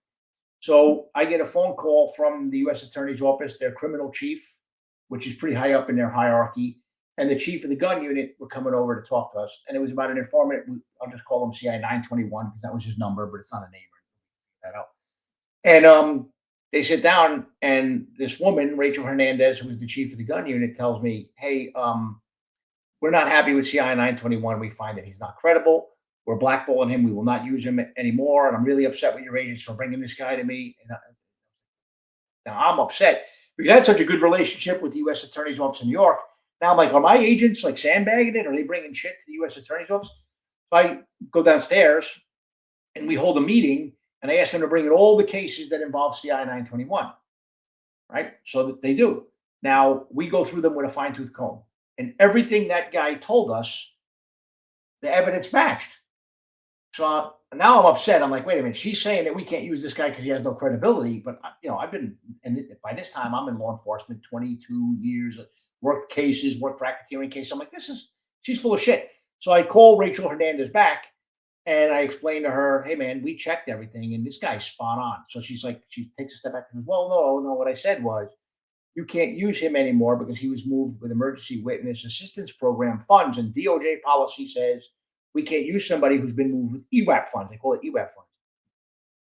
So I get a phone call from the U.S. Attorney's Office, their criminal chief, which is pretty high up in their hierarchy, and the chief of the gun unit were coming over to talk to us. And it was about an informant. I'll just call him CI 921 because that was his number, but it's not a name. That out. And they sit down, and this woman, Rachel Hernandez, who was the chief of the gun unit, tells me, hey, we're not happy with CI 921. We find that he's not credible. We're blackballing him. We will not use him anymore. And I'm really upset with your agents for bringing this guy to me. And now I'm upset because I had such a good relationship with the U.S. Attorney's Office in New York. Now I'm like, are my agents like sandbagging it? Are they bringing shit to the U.S. Attorney's Office? So I go downstairs and we hold a meeting and I ask them to bring in all the cases that involve CI 921. right? So that they do. Now we go through them with a fine tooth comb, and everything that guy told us, the evidence matched. So now I'm upset. I'm like, wait a minute. She's saying that we can't use this guy because he has no credibility. But I've been, and by this time I'm in law enforcement, 22 years, worked cases, worked racketeering cases. I'm like, she's full of shit. So I call Rachel Hernandez back, and I explained to her, hey man, we checked everything, and this guy's spot on. So she's like, she takes a step back and goes, well, no. What I said was, you can't use him anymore because he was moved with Emergency Witness Assistance Program funds, and DOJ policy says we can't use somebody who's been moved with EWAP funds. They call it EWAP funds.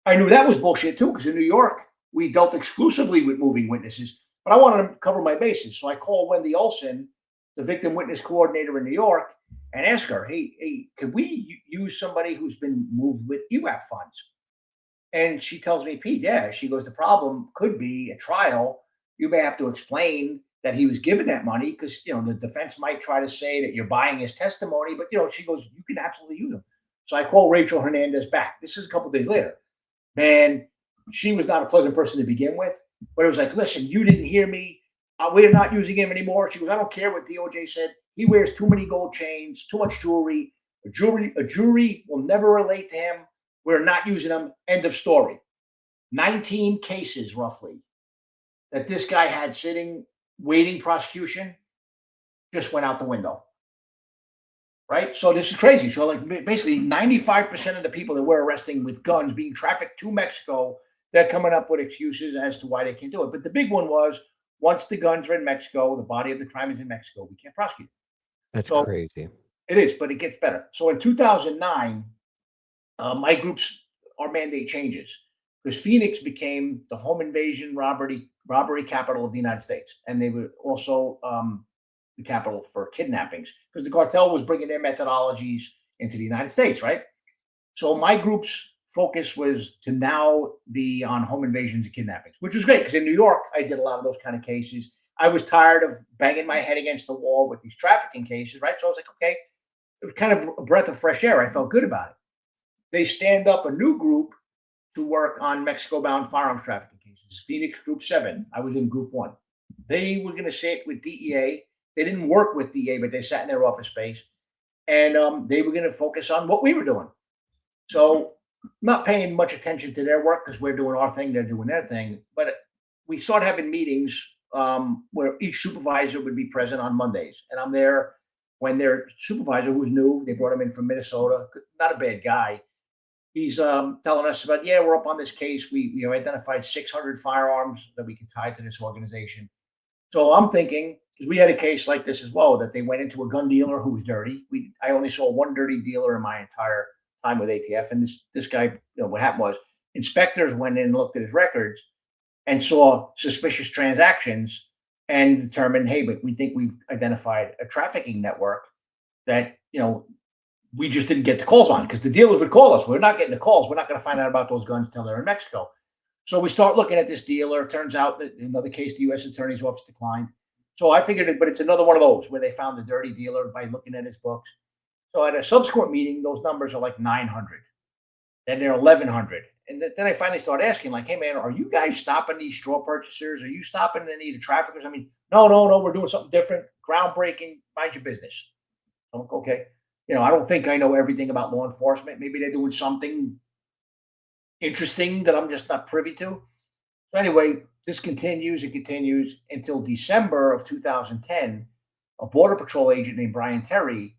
I knew that was bullshit too, because in New York, we dealt exclusively with moving witnesses, but I wanted to cover my bases. So I called Wendy Olson, the victim witness coordinator in New York, and ask her, hey, could we use somebody who's been moved with EWAP funds? And she tells me, Pete, yeah. She goes, the problem could be at trial, you may have to explain that he was given that money because, the defense might try to say that you're buying his testimony, but, she goes, you can absolutely use him. So I call Rachel Hernandez back. This is a couple of days later. Man, she was not a pleasant person to begin with, but it was like, listen, you didn't hear me. We're not using him anymore. She goes, I don't care what DOJ said. He wears too many gold chains, too much jewelry. A jury will never relate to him. We're not using him. End of story. 19 cases roughly that this guy had sitting, waiting prosecution, just went out the window. Right? So this is crazy. So like basically 95% of the people that we're arresting with guns being trafficked to Mexico, they're coming up with excuses as to why they can't do it. But the big one was, once the guns are in Mexico, the body of the crime is in Mexico, we can't prosecute. That's crazy. It is, but it gets better. So in 2009, my our mandate changes because Phoenix became the home invasion robbery capital of the United States. And they were also the capital for kidnappings because the cartel was bringing their methodologies into the United States, right? So my group's focus was to now be on home invasions and kidnappings, which was great because in New York, I did a lot of those kind of cases. I was tired of banging my head against the wall with these trafficking cases, right? So I was like, okay, it was kind of a breath of fresh air. I felt good about it. They stand up a new group to work on Mexico-bound firearms trafficking cases, Phoenix Group 7. I was in Group 1. They were going to sit with DEA. They didn't work with DEA, but they sat in their office space. And they were going to focus on what we were doing. So not paying much attention to their work because we're doing our thing, they're doing their thing. But we started having meetings where each supervisor would be present on Mondays. And I'm there when their supervisor, who was new, they brought him in from Minnesota, not a bad guy. He's telling us about, we're up on this case. We identified 600 firearms that we can tie to this organization. So I'm thinking, because we had a case like this as well, that they went into a gun dealer who was dirty. I only saw one dirty dealer in my entire time with ATF. And this guy, what happened was inspectors went in and looked at his records and saw suspicious transactions and determined, hey, but we think we've identified a trafficking network that, we just didn't get the calls on because the dealers would call us. We're not getting the calls. We're not going to find out about those guns until they're in Mexico. So we start looking at this dealer. It turns out that another case, the U.S. Attorney's Office declined. So I figured it, but it's another one of those where they found the dirty dealer by looking at his books. So at a subsequent meeting, those numbers are like 900. Then they're 1,100. And then I finally start asking, like, hey, man, are you guys stopping these straw purchasers? Are you stopping any of the traffickers? I mean, no, we're doing something different, groundbreaking, mind your business. I'm like, okay. I don't think I know everything about law enforcement. Maybe they're doing something interesting that I'm just not privy to. So anyway, this continues until December of 2010. A Border Patrol agent named Brian Terry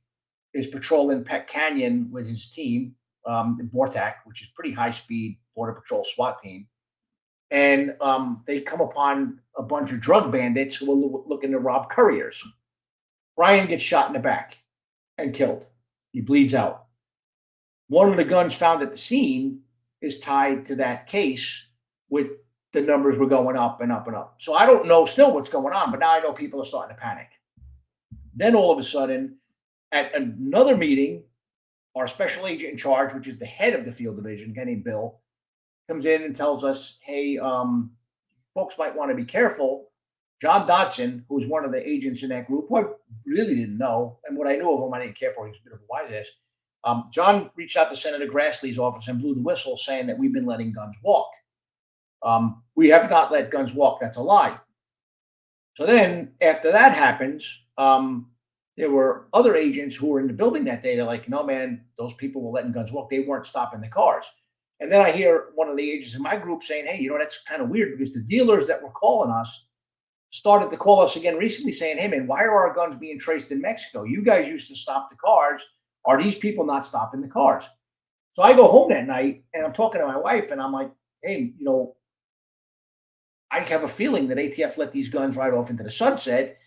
is patrolling Peck Canyon with his team, in Bortac, which is pretty high-speed Border Patrol SWAT team. And they come upon a bunch of drug bandits who are looking to rob couriers. Brian gets shot in the back and killed. He bleeds out. One of the guns found at the scene is tied to that case with the numbers were going up and up and up. So I don't know still what's going on, but now I know people are starting to panic. Then all of a sudden, at another meeting, our special agent in charge, which is the head of the field division, a guy named Bill, comes in and tells us, hey, folks might want to be careful. John Dodson, who was one of the agents in that group, who I really didn't know, and what I knew of him, I didn't care for. He was a bit of a wise ass. John reached out to Senator Grassley's office and blew the whistle saying that we've been letting guns walk. We have not let guns walk. That's a lie. So then after that happens, there were other agents who were in the building that day. They're like, no, man, those people were letting guns walk. They weren't stopping the cars. And then I hear one of the agents in my group saying, hey, that's kind of weird because the dealers that were calling us started to call us again recently saying, hey, man, why are our guns being traced in Mexico? You guys used to stop the cars. Are these people not stopping the cars? So I go home that night and I'm talking to my wife and I'm like, hey, I have a feeling that ATF let these guns ride off into the sunset.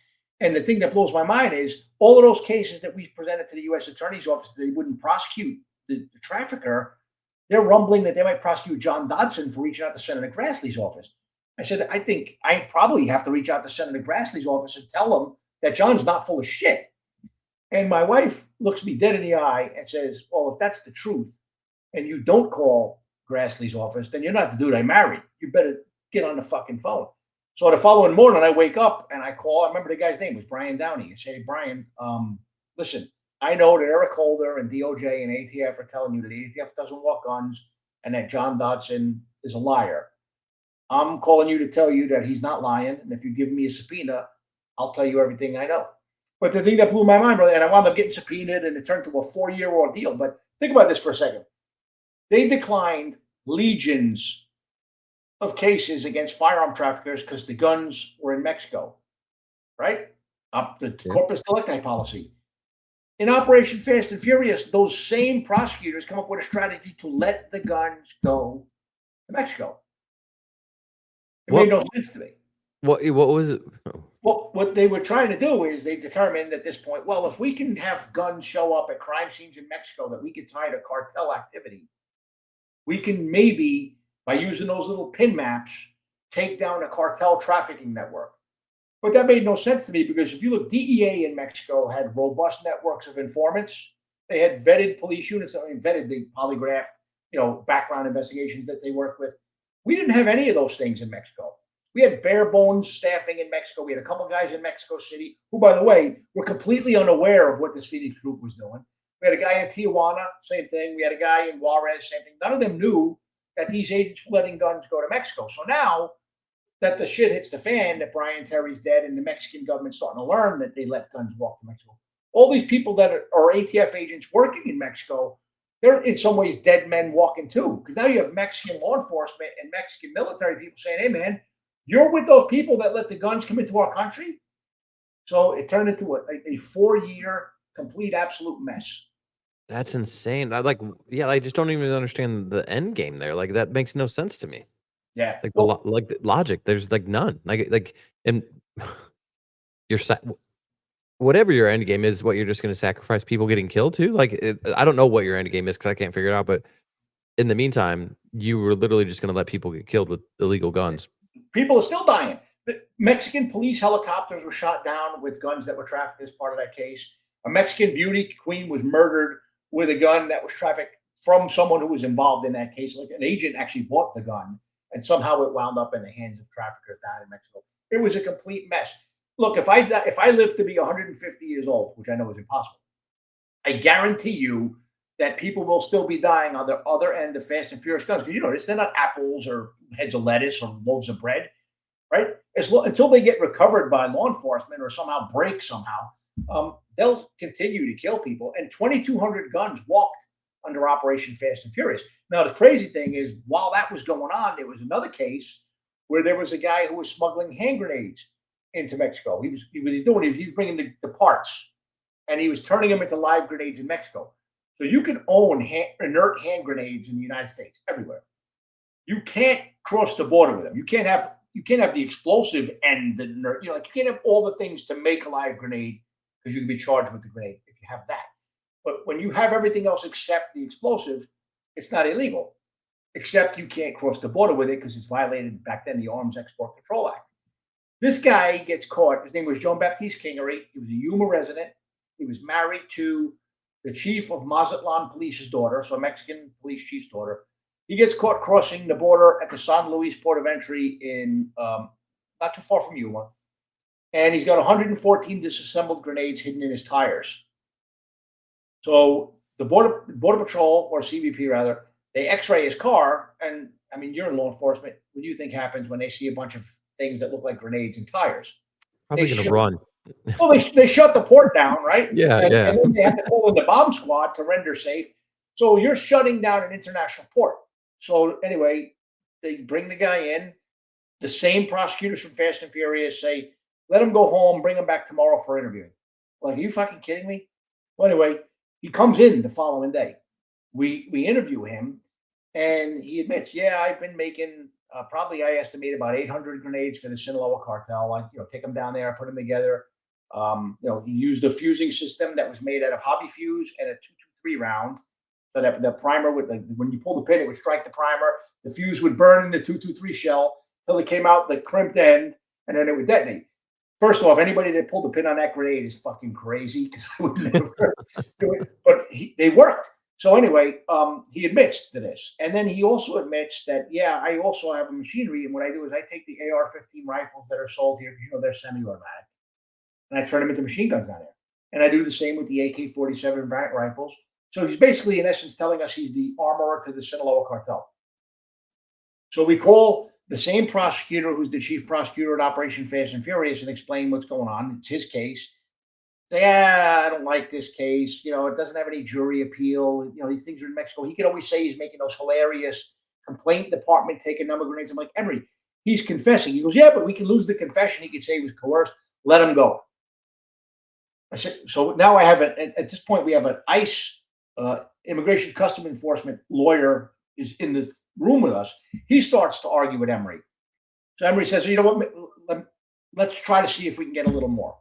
And the thing that blows my mind is all of those cases that we presented to the U.S. Attorney's Office that they wouldn't prosecute the trafficker, they're rumbling that they might prosecute John Dodson for reaching out to Senator Grassley's office. I said, I think I probably have to reach out to Senator Grassley's office and tell him that John's not full of shit. And my wife looks me dead in the eye and says, well, if that's the truth and you don't call Grassley's office, then you're not the dude I married. You better get on the fucking phone. So the following morning, I wake up and I call. I remember the guy's name was Brian Downey. I say, hey, Brian, listen, I know that Eric Holder and DOJ and ATF are telling you that ATF doesn't walk guns and that John Dodson is a liar. I'm calling you to tell you that he's not lying. And if you give me a subpoena, I'll tell you everything I know. But the thing that blew my mind, brother, and I wound up getting subpoenaed and it turned to a 4-year ordeal. But think about this for a second. They declined legions of cases against firearm traffickers because the guns were in Mexico, right? Up the corpus delicti policy. In Operation Fast and Furious, those same prosecutors come up with a strategy to let the guns go to Mexico. It made no sense to me. What was it? Well, what they were trying to do is they determined at this point, well, if we can have guns show up at crime scenes in Mexico that we could tie to cartel activity, we can maybe, by using those little pin maps, take down a cartel trafficking network. But that made no sense to me because if you look, DEA in Mexico had robust networks of informants. They had vetted police units, vetted the polygraphed, background investigations that they work with. We didn't have any of those things in Mexico. We had bare bones staffing in Mexico. We had a couple of guys in Mexico City who, by the way, were completely unaware of what this Phoenix group was doing. We had a guy in Tijuana, same thing. We had a guy in Juarez, same thing. None of them knew that these agents were letting guns go to Mexico. So now that the shit hits the fan, that Brian Terry's dead and the Mexican government's starting to learn that they let guns walk to Mexico, all these people that are ATF agents working in Mexico, they're in some ways dead men walking too. Because now you have Mexican law enforcement and Mexican military people saying, hey, man, you're with those people that let the guns come into our country? So it turned into a 4-year complete absolute mess. That's insane. I just don't even understand the end game there. Like that makes no sense to me. Yeah. Like the logic, there's none. And whatever your end game is, what you're just going to sacrifice people getting killed too. I don't know what your end game is because I can't figure it out. But in the meantime, you were literally just going to let people get killed with illegal guns. People are still dying. The Mexican police helicopters were shot down with guns that were trafficked as part of that case. A Mexican beauty queen was murdered with a gun that was trafficked from someone who was involved in that case. Like an agent actually bought the gun, and somehow it wound up in the hands of traffickers down in Mexico. It was a complete mess. Look, if I live to be 150 years old, which I know is impossible, I guarantee you that people will still be dying on the other end of Fast and Furious guns. Because they're not apples or heads of lettuce or loaves of bread, right? Until they get recovered by law enforcement or somehow break somehow, they'll continue to kill people. And 2,200 guns walked under Operation Fast and Furious. Now, the crazy thing is, while that was going on, there was another case where there was a guy who was smuggling hand grenades into Mexico. He was bringing the parts, and he was turning them into live grenades in Mexico. So you can own inert hand grenades in the United States everywhere. You can't cross the border with them. You can't have the explosive and the inert. You can't have all the things to make a live grenade because you can be charged with the grenade if you have that. But when you have everything else except the explosive, it's not illegal. Except you can't cross the border with it because it's violated back then the Arms Export Control Act. This guy gets caught. His name was Joan Baptiste Kingery. He was a Yuma resident. He was married to the chief of Mazatlan Police's daughter, so a Mexican police chief's daughter. He gets caught crossing the border at the San Luis port of entry in not too far from Yuma. And he's got 114 disassembled grenades hidden in his tires. So the Border Patrol, or CBP rather, they x-ray his car, and I mean, you're in law enforcement. What do you think happens when they see a bunch of things that look like grenades and tires? Probably They gonna shoot- run. Well, they shut the port down, right? Yeah, and yeah. then they have to call in the bomb squad to render safe. So you're shutting down an international port. So anyway, they bring the guy in. The same prosecutors from Fast and Furious say, let him go home, bring him back tomorrow for interviewing. Like, are you fucking kidding me? Well, anyway, he comes in the following day. We interview him, and he admits, yeah, I've been making probably, I estimate, about 800 grenades for the Sinaloa cartel. I take them down there, I put them together. He used a fusing system that was made out of hobby fuse and a 223 round. So that the primer would, like, when you pull the pin, it would strike the primer. The fuse would burn in the 223 shell till it came out the crimped end, and then it would detonate. First off, anybody that pulled the pin on that grenade is fucking crazy, because I would never do it. But they worked. So anyway, he admits to this. And then he also admits that, yeah, I also have a machinery. And what I do is I take the AR-15 rifles that are sold here, because they're semi-automatic, and I turn them into machine guns down there. And I do the same with the AK-47 rifles. So he's basically, in essence, telling us he's the armorer to the Sinaloa cartel. So we call the same prosecutor who's the chief prosecutor at Operation Fast and Furious and explain what's going on. It's his case. Say, I don't like this case. It doesn't have any jury appeal. These things are in Mexico. He could always say he's making those hilarious complaint department take a number of grenades. I'm like, Emery, he's confessing. He goes, yeah, but we can lose the confession. He could say he was coerced. Let him go. I said, so now I have at this point, we have an ICE Immigration Custom Enforcement lawyer is in the room with us. He starts to argue with Emery. So Emery says, you know what, let's try to see if we can get a little more.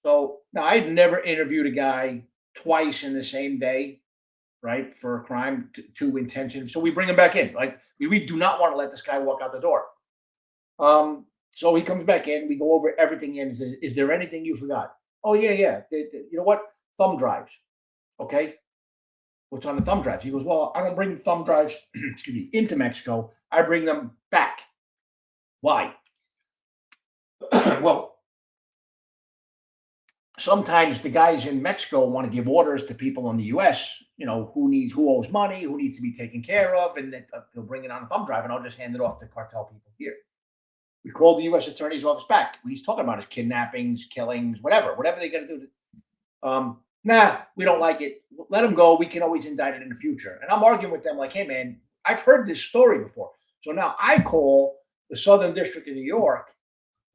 So now I'd never interviewed a guy twice in the same day, right, for a crime, too intensive. So we bring him back in. Like, we do not want to let this guy walk out the door. So he comes back in. We go over everything in. Is there anything you forgot? Oh, yeah. You know what? Thumb drives. Okay. What's on the thumb drives? He goes, well, I don't bring thumb drives, into Mexico. I bring them back. Why? Well, sometimes the guys in Mexico want to give orders to people in the U.S., who owes money, who needs to be taken care of, and they'll bring it on a thumb drive, and I'll just hand it off to cartel people here. We called the U.S. Attorney's Office back. He's talking about his kidnappings, killings, whatever they got to do. Nah, we don't like it. Let him go. We can always indict it in the future. And I'm arguing with them like, hey, man, I've heard this story before. So now I call the Southern District of New York,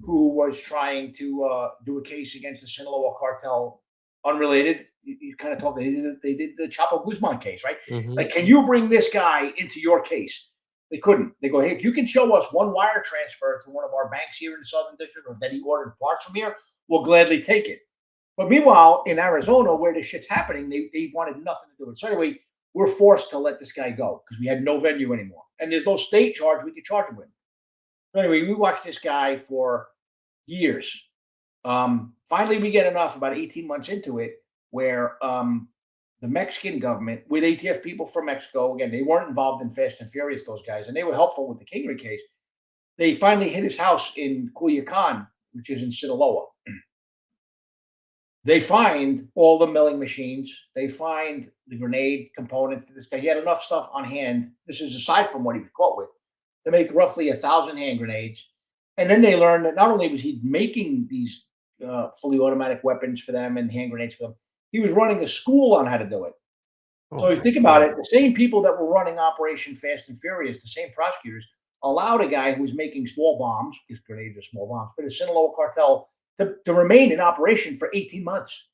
who was trying to do a case against the Sinaloa cartel, unrelated. You kind of talk. They did the Chapo Guzman case, right? Mhm. Like, can you bring this guy into your case? They couldn't. They go, hey, if you can show us one wire transfer to one of our banks here in the Southern District, or that he ordered parts from here, we'll gladly take it. But meanwhile, in Arizona, where this shit's happening, they wanted nothing to do with it. So anyway, we're forced to let this guy go because we had no venue anymore. And there's no state charge we could charge him with. So anyway, we watched this guy for years. Finally, we get enough, about 18 months into it, where the Mexican government, with ATF people from Mexico, again, they weren't involved in Fast and Furious, those guys, and they were helpful with the Kingery case. They finally hit his house in Culiacan, which is in Sinaloa. They find all the milling machines. They find the grenade components to this guy. He had enough stuff on hand. This is aside from what he was caught with, to make roughly 1,000 hand grenades. And then they learned that not only was he making these fully automatic weapons for them and hand grenades for them, he was running a school on how to do it. So if you think about it, the same people that were running Operation Fast and Furious, the same prosecutors, allowed a guy who was making small bombs, because grenades are small bombs, for the Sinaloa cartel to remain in operation for 18 months.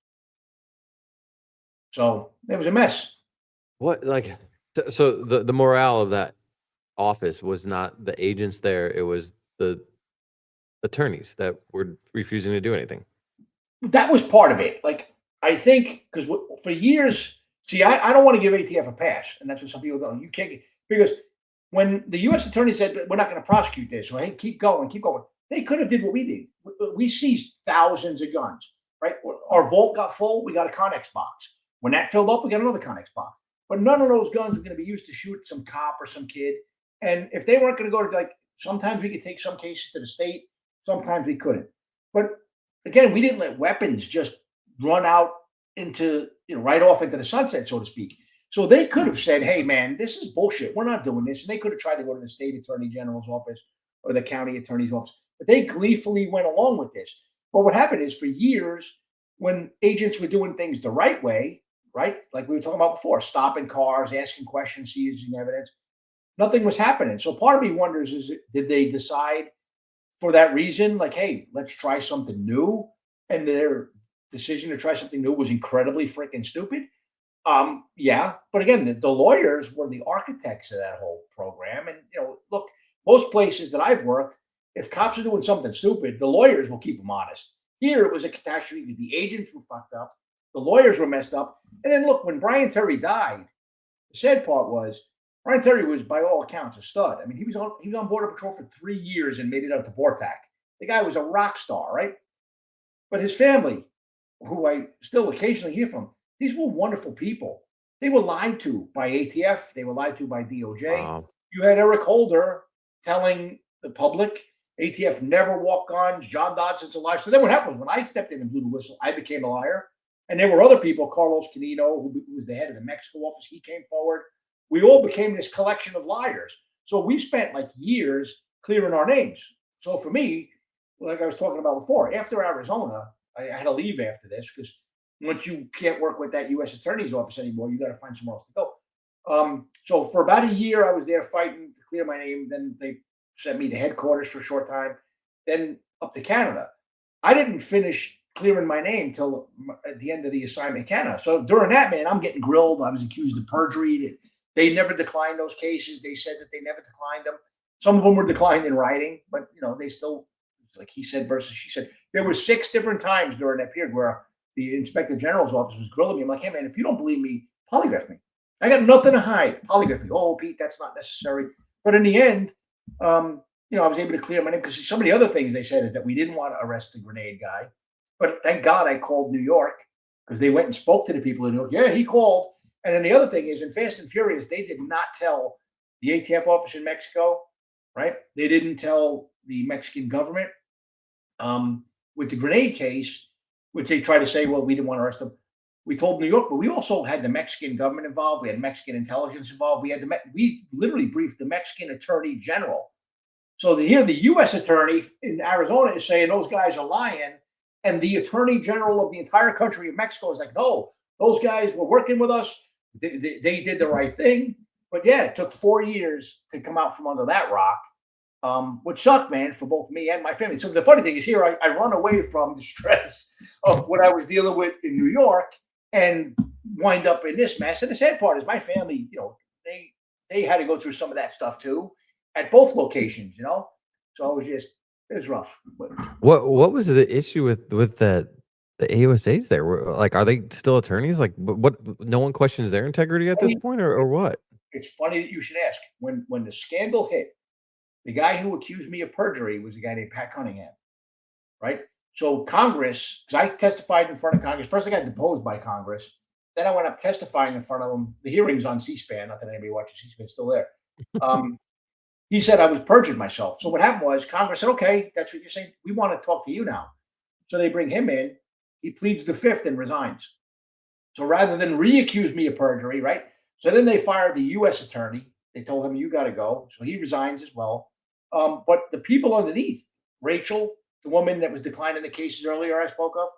So it was a mess. What, like, so the morale of that office was not the agents there, it was the attorneys that were refusing to do anything. That was part of it. Like, I think, because for years, see, I don't want to give ATF a pass, and that's what some people don't. You can't, because when the U.S. attorney said, we're not going to prosecute this, or hey, keep going, they could have did what we did. We seized thousands of guns, right? Our vault got full, we got a Connex box. When that filled up, we got another Connex box. But none of those guns were going to be used to shoot some cop or some kid. And if they weren't going to go to, like, sometimes we could take some cases to the state, sometimes we couldn't. But again, we didn't let weapons just run out into, right off into the sunset, so to speak. So they could have said, hey, man, this is bullshit. We're not doing this. And they could have tried to go to the state attorney general's office or the county attorney's office. But they gleefully went along with this. But what happened is for years, when agents were doing things the right way, right? Like we were talking about before, stopping cars, asking questions, seizing evidence, nothing was happening. So part of me wonders, did they decide for that reason, like, hey, let's try something new? And their decision to try something new was incredibly freaking stupid. Yeah, but again, the lawyers were the architects of that whole program. And look, most places that I've worked, if cops are doing something stupid, the lawyers will keep them honest. Here it was a catastrophe because the agents were fucked up, the lawyers were messed up. And then look, when Brian Terry died, the sad part was Brian Terry was, by all accounts, a stud. I mean, he was on Border Patrol for 3 years and made it up to Bortac. The guy was a rock star, right? But his family, who I still occasionally hear from, these were wonderful people. They were lied to by ATF. They were lied to by DOJ. Wow. You had Eric Holder telling the public ATF never walk guns. John Dodson's a liar. So then what happened when I stepped in and blew the whistle, I became a liar. And there were other people, Carlos Canino, who was the head of the Mexico office. He came forward. We all became this collection of liars. So we spent like years clearing our names. So for me, like I was talking about before, after Arizona, I had to leave after this because once you can't work with that U.S. Attorney's office anymore, you got to find somewhere else to go. So for about a year, I was there fighting to clear my name. Then they sent me to headquarters for a short time, then up to Canada. I didn't finish clearing my name till at the end of the assignment in Canada. So during that, man, I'm getting grilled. I was accused of perjury. They never declined those cases. They said that they never declined them. Some of them were declined in writing, but they still, like he said versus she said. There were 6 different times during that period where the Inspector General's office was grilling me. I'm like, hey, man, if you don't believe me, polygraph me. I got nothing to hide. Polygraph me. Oh, Pete, that's not necessary. But in the end, I was able to clear my name because some of the other things they said is that we didn't want to arrest the grenade guy. But thank God I called New York because they went and spoke to the people in New York. Yeah, he called. And then the other thing is in Fast and Furious, they did not tell the ATF office in Mexico, right? They didn't tell the Mexican government with the grenade case, which they try to say, well, we didn't want to arrest them. We told New York, but we also had the Mexican government involved. We had Mexican intelligence involved. We literally briefed the Mexican Attorney General. So here the U.S. Attorney in Arizona is saying those guys are lying. And the Attorney General of the entire country of Mexico is like, no, those guys were working with us. They did the right thing. But yeah, it took 4 years to come out from under that rock, which sucked, man, for both me and my family. So the funny thing is here, I run away from the stress of what I was dealing with in New York and wind up in this mess. And the sad part is my family, they had to go through some of that stuff too at both locations, So it was rough. But What was the issue with the AUSAs there? Are they still attorneys? Like, what? No one questions their integrity at this point, or what? It's funny that you should ask. When the scandal hit, the guy who accused me of perjury was a guy named Pat Cunningham, right? So Congress, because I testified in front of Congress. First, I got deposed by Congress. Then I went up testifying in front of them. The hearings on C-SPAN. Not that anybody watches C-SPAN, it's still there. He said I was perjured myself. So what happened was Congress said, okay, that's what you're saying. We want to talk to you now. So they bring him in. He pleads the fifth and resigns. So rather than re-accuse me of perjury, right? So then they fired the U.S. attorney. They told him, you got to go. So he resigns as well. But the people underneath, Rachel, the woman that was declining the cases earlier I spoke of,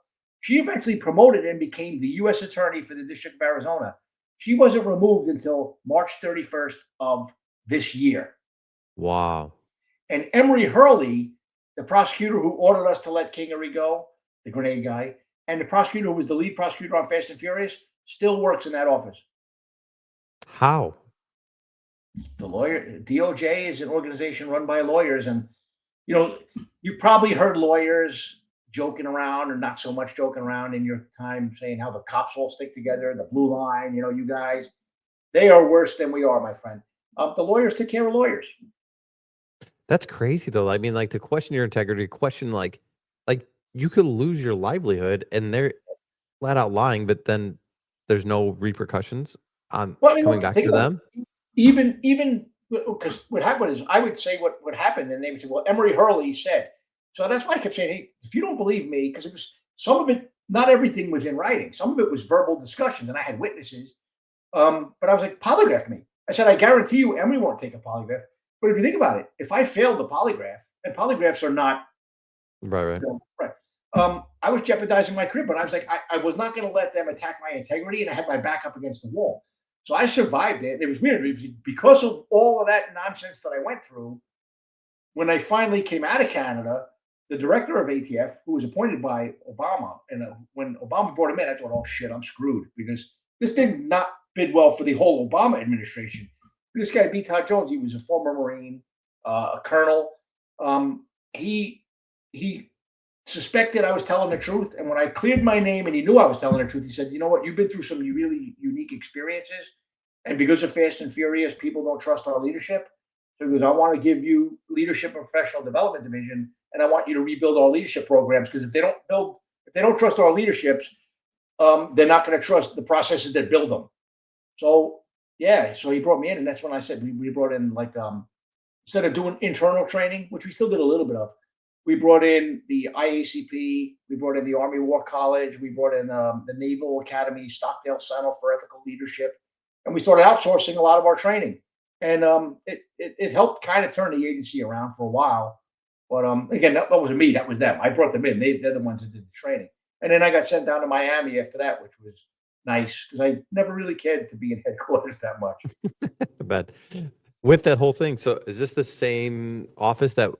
she eventually promoted and became the U.S. attorney for the District of Arizona. She wasn't removed until March 31st of this year. Wow. And Emery Hurley, the prosecutor who ordered us to let Kingery go, the grenade guy, and the prosecutor who was the lead prosecutor on Fast and Furious, still works in that office. How? The lawyer, DOJ is an organization run by lawyers. And, you probably heard lawyers joking around or not so much joking around in your time saying how the cops all stick together, the blue line, you guys, they are worse than we are, my friend. The lawyers take care of lawyers. That's crazy though. I mean, to question your integrity, question like you could lose your livelihood and they're flat out lying, but then there's no repercussions on coming back to them. Even because what happened is I would say what happened, and they would say, well, Emery Hurley said. So that's why I kept saying, hey, if you don't believe me, because it was some of it, not everything was in writing. Some of it was verbal discussions, and I had witnesses. But I was like, polygraph me. I said, I guarantee you, Emily won't take a polygraph. But if you think about it, if I failed the polygraph, and polygraphs are not Right. right. I was jeopardizing my career, but I was like, I was not going to let them attack my integrity, and I had my back up against the wall. So I survived it. And it was weird because of all of that nonsense that I went through. When I finally came out of Canada, the director of ATF, who was appointed by Obama, and when Obama brought him in, I thought, oh shit, I'm screwed, because this did not bid well for the whole Obama administration. This guy, B. Todd Jones, he was a former Marine, a colonel. He suspected I was telling the truth. And when I cleared my name and he knew I was telling the truth, he said, you know what, you've been through some really unique experiences. And because of Fast and Furious, people don't trust our leadership. So he goes, I want to give you leadership and professional development division, and I want you to rebuild our leadership programs, because if they don't trust our leaderships, they're not going to trust the processes that build them. So yeah, so he brought me in, and that's when I said we brought in, like, instead of doing internal training, which we still did a little bit of, we brought in the IACP, we brought in the Army War College, we brought in the Naval Academy, Stockdale Center for Ethical Leadership, and we started outsourcing a lot of our training. And it helped kind of turn the agency around for a while. But again, that wasn't me, that was them. I brought them in. They're the ones that did the training. And then I got sent down to Miami after that, which was nice, because I never really cared to be in headquarters that much. But with that whole thing, so is this the same office that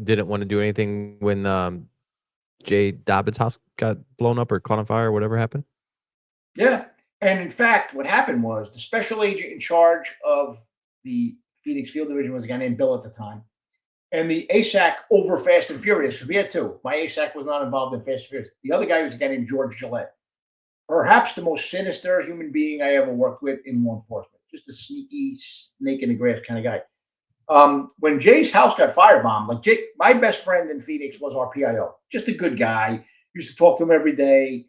didn't want to do anything when Jay Dobbins' house got blown up or caught on fire or whatever happened? Yeah. And in fact, what happened was the special agent in charge of the Phoenix Field Division was a guy named Bill at the time. And the ASAC over Fast and Furious, because we had two. My ASAC was not involved in Fast and Furious. The other guy was a guy named George Gillette. Perhaps the most sinister human being I ever worked with in law enforcement. Just a sneaky snake in the grass kind of guy. When Jay's house got firebombed, like Jay, my best friend in Phoenix was our PIO. Just a good guy. Used to talk to him every day.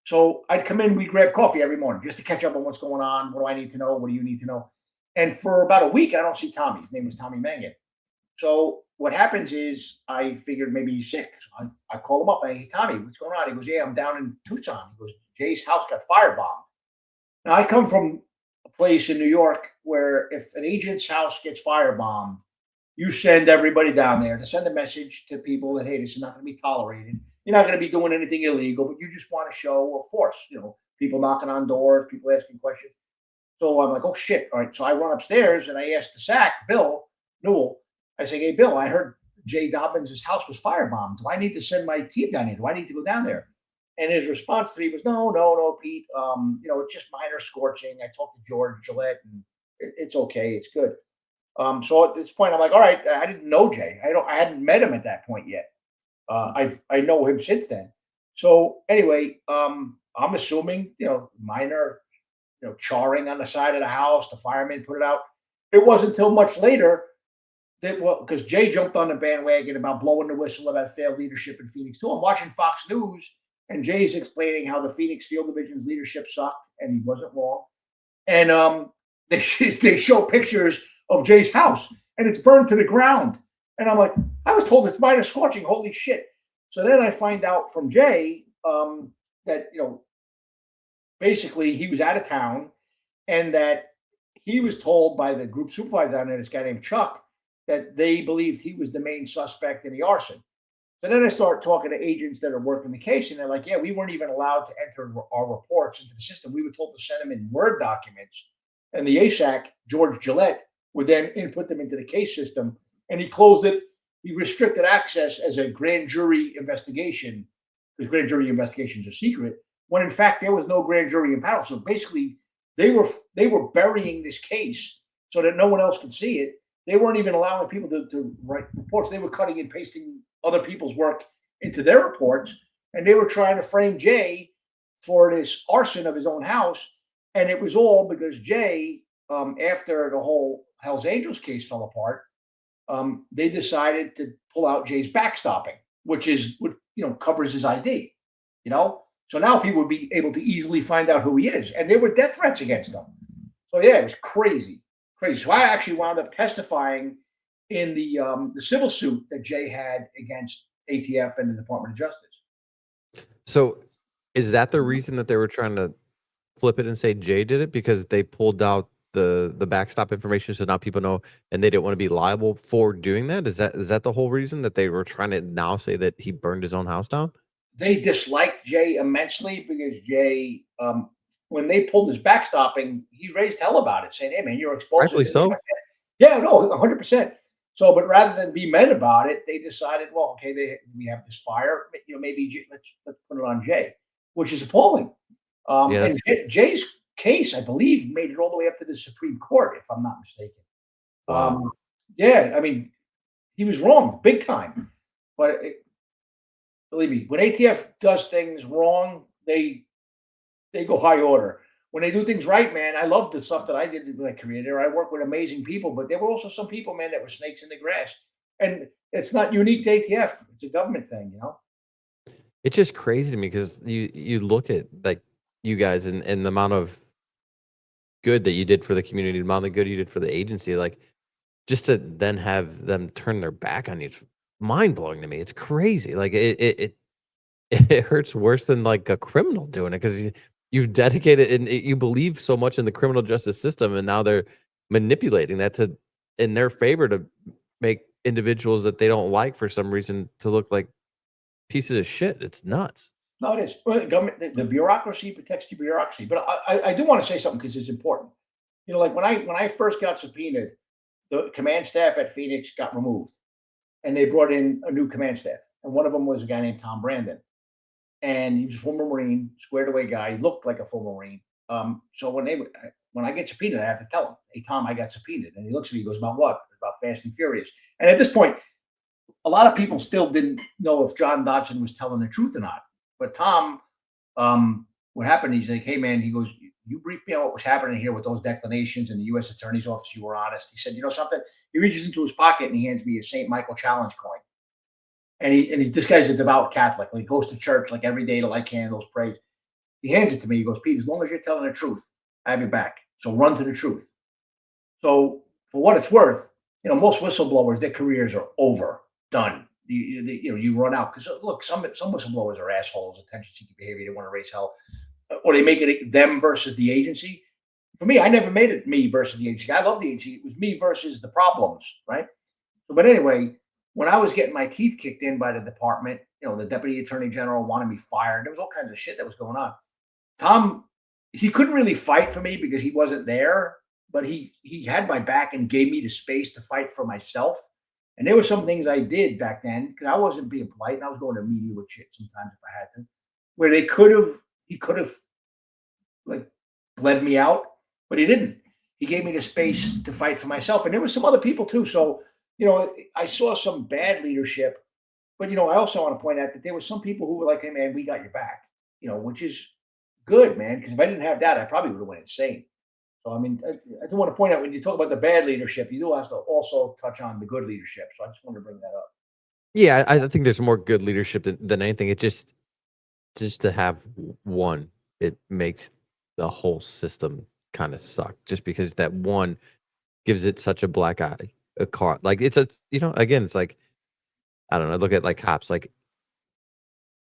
So I'd come in, we'd grab coffee every morning just to catch up on what's going on. What do I need to know? What do you need to know? And for about a week, I don't see Tommy. His name was Tommy Mangan. So what happens is I figured maybe he's sick. So I call him up. I say, hey, Tommy, what's going on? He goes, yeah, I'm down in Tucson. He goes, Jay's house got firebombed. Now, I come from a place in New York where if an agent's house gets firebombed, you send everybody down there to send a message to people that, hey, this is not going to be tolerated. You're not going to be doing anything illegal, but you just want to show a force, people knocking on doors, people asking questions. So I'm like, oh shit. All right. So I run upstairs and I asked the SAC, Bill Newell, I say, hey, Bill, I heard Jay Dobbins' house was firebombed. Do I need to send my team down here? Do I need to go down there? And his response to me was, no, Pete. It's just minor scorching. I talked to George Gillette, and it's okay. It's good. So at this point, I'm like, all right, I didn't know Jay. I hadn't met him at that point yet. I know him since then. So anyway, I'm assuming, minor, charring on the side of the house, the firemen put it out. It wasn't until much later that, because Jay jumped on the bandwagon about blowing the whistle about failed leadership in Phoenix too. I'm watching Fox News, and Jay's explaining how the Phoenix Field Division's leadership sucked, and he wasn't wrong. And they show pictures of Jay's house, and it's burned to the ground. And I'm like, I was told it's minor scorching. Holy shit. So then I find out from Jay that, basically he was out of town, and that he was told by the group supervisor down there, this guy named Chuck, that they believed he was the main suspect in the arson. So then I start talking to agents that are working the case, and they're like, yeah, we weren't even allowed to enter our reports into the system. We were told to send them in Word documents. And the ASAC, George Gillette, would then input them into the case system. And he closed it. He restricted access as a grand jury investigation, because grand jury investigations are secret, when in fact there was no grand jury impaneled. So basically, they were burying this case so that no one else could see it. They weren't even allowing people to write reports. They were cutting and pasting other people's work into their reports, and they were trying to frame Jay for this arson of his own house. And it was all because Jay, after the whole Hells Angels case fell apart, they decided to pull out Jay's backstopping, which is what covers his ID. So now people would be able to easily find out who he is, and there were death threats against him. So yeah, it was crazy. So I actually wound up testifying in the civil suit that Jay had against ATF and the Department of Justice. So is that the reason that they were trying to flip it and say Jay did it because they pulled out the backstop information, so now people know, and they didn't want to be liable for doing that? Is that the whole reason that they were trying to now say that he burned his own house down? They disliked Jay immensely because Jay, when they pulled his backstopping, he raised hell about it, saying, "Hey, man, you're exposing." Rightfully so. Yeah, no, 100%. So, but rather than be men about it, they decided, well, okay, we have this fire, maybe let's put it on Jay, which is appalling. Yeah, And Jay's case, I believe, made it all the way up to the Supreme Court, if I'm not mistaken. wow. Yeah, I mean, he was wrong, big time. But believe me, when ATF does things wrong, they go high order. When they do things right, man, I love the stuff that I did in my career there. I worked with amazing people, but there were also some people, man, that were snakes in the grass. And it's not unique to ATF. It's a government thing, you know? It's just crazy to me because you look at like you guys and the amount of good that you did for the community, the amount of good you did for the agency, like just to then have them turn their back on you, it's mind blowing to me. It's crazy. Like it hurts worse than like a criminal doing it because you've dedicated and you believe so much in the criminal justice system, and now they're manipulating that to in their favor to make individuals that they don't like for some reason to look like pieces of shit. It's nuts. No, it is. Well, the government, the bureaucracy protects the bureaucracy. But I do want to say something because it's important. Like when I first got subpoenaed, the command staff at Phoenix got removed, and they brought in a new command staff. And one of them was a guy named Tom Brandon, and he was a former Marine, squared away guy. He looked like a former Marine. So when I get subpoenaed, I have to tell him, "Hey, Tom, I got subpoenaed." And he looks at me, he goes, "About what?" "About Fast and Furious." And at this point, a lot of people still didn't know if John Dodson was telling the truth or not. But Tom, what happened? He's like, "Hey, man," he goes, "You briefed me on what was happening here with those declinations in the U.S. Attorney's Office. You were honest." He said, "You know something?" He reaches into his pocket and he hands me a St. Michael Challenge coin. And this guy's a devout Catholic. Like, he goes to church like every day to light candles, prays. He hands it to me. He goes, "Pete, as long as you're telling the truth, I have your back. So run to the truth." So for what it's worth, most whistleblowers, their careers are over, done. You run out because look, some whistleblowers are assholes, attention-seeking behavior. They want to raise hell, or they make it them versus the agency. For me, I never made it me versus the agency. I love the agency. It was me versus the problems, right? But anyway, when I was getting my teeth kicked in by the department, the deputy attorney general wanted me fired. There was all kinds of shit that was going on. Tom, he couldn't really fight for me because he wasn't there, but he had my back and gave me the space to fight for myself. And there were some things I did back then because I wasn't being polite and I was going to media with shit sometimes if I had to, where he could have like bled me out, but he didn't. He gave me the space to fight for myself. And there were some other people too. So, I saw some bad leadership, but, I also want to point out that there were some people who were like, "Hey, man, we got your back," which is good, man. Because if I didn't have that, I probably would have went insane. So, I mean, I do want to point out when you talk about the bad leadership, you do have to also touch on the good leadership. So I just wanted to bring that up. Yeah, I think there's more good leadership than anything. It just to have one, it makes the whole system kind of suck. Just because that one gives it such a black eye, a car. Like it's again, it's like I don't know. Look at like cops. Like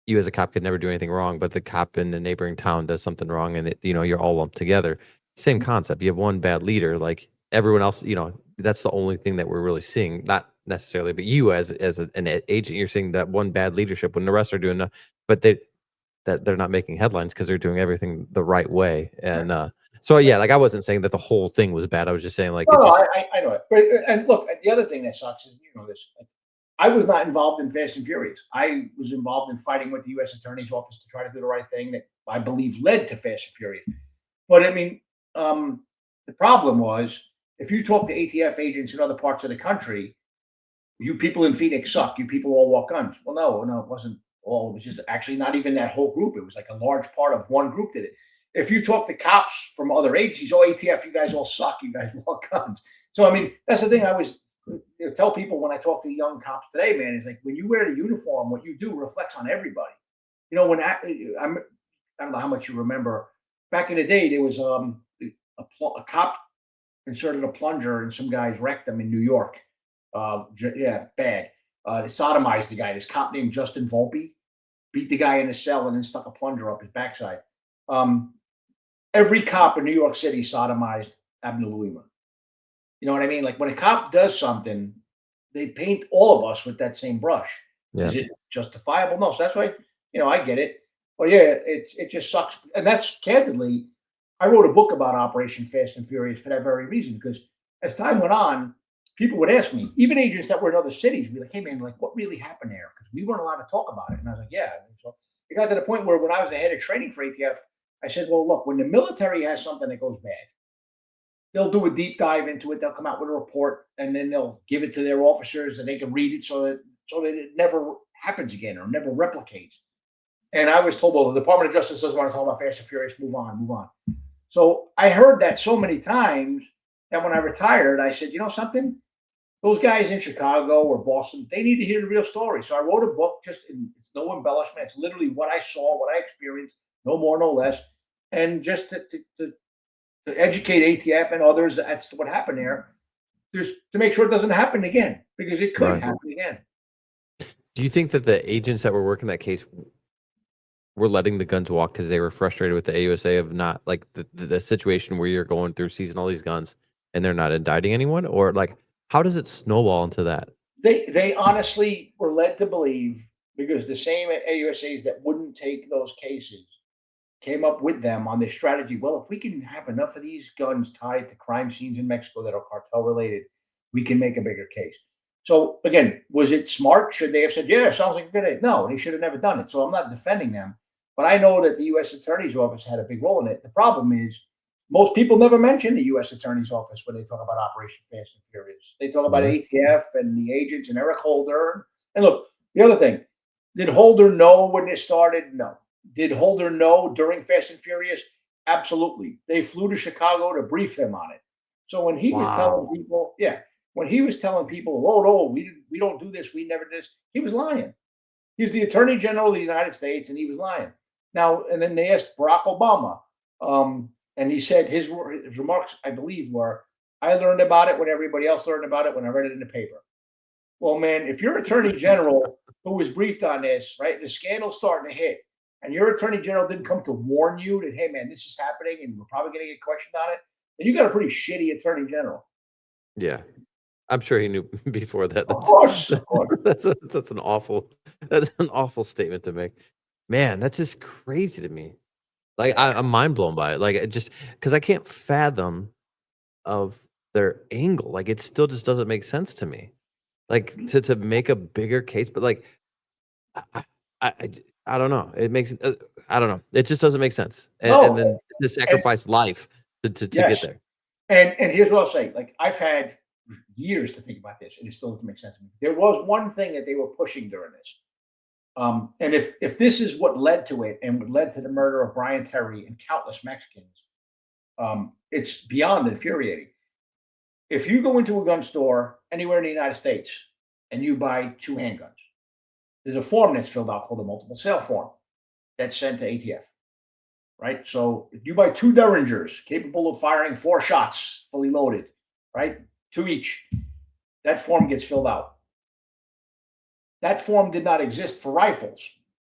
you as a cop could never do anything wrong, but the cop in the neighboring town does something wrong, and you're all lumped together. Same concept. You have one bad leader, like everyone else. That's the only thing that we're really seeing. Not necessarily, but you as an agent, you're seeing that one bad leadership when the rest are doing, but they're not making headlines because they're doing everything the right way. And so yeah, like I wasn't saying that the whole thing was bad. I was just saying like no, I know it. But and look, the other thing that sucks is this. I was not involved in Fast and Furious. I was involved in fighting with the U.S. Attorney's Office to try to do the right thing that I believe led to Fast and Furious. But I mean, the problem was if you talk to ATF agents in other parts of the country, you people in Phoenix suck. You people all walk guns. Well, no, it wasn't all. It was just actually not even that whole group. It was like a large part of one group did it. If you talk to cops from other agencies, ATF, you guys all suck. You guys walk guns. So, I mean, that's the thing I always tell people when I talk to young cops today, man, is like when you wear the uniform, what you do reflects on everybody. When I don't know how much you remember. Back in the day, there was a cop inserted a plunger in some guy's rectum in New York. Yeah, bad. They sodomized the guy. This cop named Justin Volpe beat the guy in a cell and then stuck a plunger up his backside. every cop in New York City sodomized Abner Louima. You know what I mean? Like when a cop does something, they paint all of us with that same brush. Yeah. Is it justifiable? No. So that's why, I get it. But yeah, it just sucks. And that's candidly, I wrote a book about Operation Fast and Furious for that very reason, because as time went on, people would ask me, even agents that were in other cities, would be like, hey man, like what really happened there? Because we weren't allowed to talk about it. And I was like, yeah. So it got to the point where when I was the head of training for ATF, I said, well, look, when the military has something that goes bad, they'll do a deep dive into it. They'll come out with a report, and then they'll give it to their officers, and they can read it so that it never happens again or never replicates. And I was told, well, the Department of Justice doesn't want to talk about Fast and Furious. Move on. So I heard that so many times that when I retired, I said, you know something? Those guys in Chicago or Boston, they need to hear the real story. So I wrote a book, it's no embellishment. It's literally what I saw, what I experienced, no more, no less. And just to educate ATF and others, that's what happened there. Just to make sure it doesn't happen again, because it could happen again. Do you think that the agents that were working that case were letting the guns walk because they were frustrated with the AUSA of not like the situation where you're going through seizing all these guns and they're not indicting anyone? Or like, how does it snowball into that? They honestly were led to believe, because the same AUSAs that wouldn't take those cases came up with them on this strategy. Well, if we can have enough of these guns tied to crime scenes in Mexico that are cartel related, we can make a bigger case. So again, was it smart? Should they have said, yeah, sounds like a good idea? No, they should have never done it. So I'm not defending them, but I know that the U.S. Attorney's Office had a big role in it. The problem is most people never mention the U.S. Attorney's Office when they talk about Operation Fast and Furious. They talk about ATF and the agents and Eric Holder. And look, the other thing, did Holder know when this started? No. Did Holder know during Fast and Furious? Absolutely. They flew to Chicago to brief him on it. So when he was telling people, when he was telling people, oh, no, we don't do this, we never did this, he was lying. He was the Attorney General of the United States, and he was lying. Now, and then they asked Barack Obama, and he said his remarks, I believe, were, I learned about it when everybody else learned about it when I read it in the paper. Well, man, if your Attorney General who was briefed on this, right, the scandal's starting to hit, and your Attorney General didn't come to warn you that, hey, man, this is happening and we're probably going to get questioned on it, then you got a pretty shitty Attorney General. Yeah. I'm sure he knew before that. Of course. That's an awful statement to make. Man, that's just crazy to me. Like I'm mind blown by it. Like it just because I can't fathom of their angle. Like it still just doesn't make sense to me. Like to make a bigger case, but like I don't know. It makes I don't know. It just doesn't make sense. And then to sacrifice life to get there. And here's what I'll say. Like I've had years to think about this, and it still doesn't make sense to me. There was one thing that they were pushing during this. And if this is what led to it and what led to the murder of Brian Terry and countless Mexicans, it's beyond infuriating. If you go into a gun store anywhere in the United States and you buy 2 handguns, there's a form that's filled out called the multiple sale form that's sent to ATF, right? So if you buy 2 Derringers capable of firing 4 shots, fully loaded, right? 2 each, that form gets filled out. That form did not exist for rifles.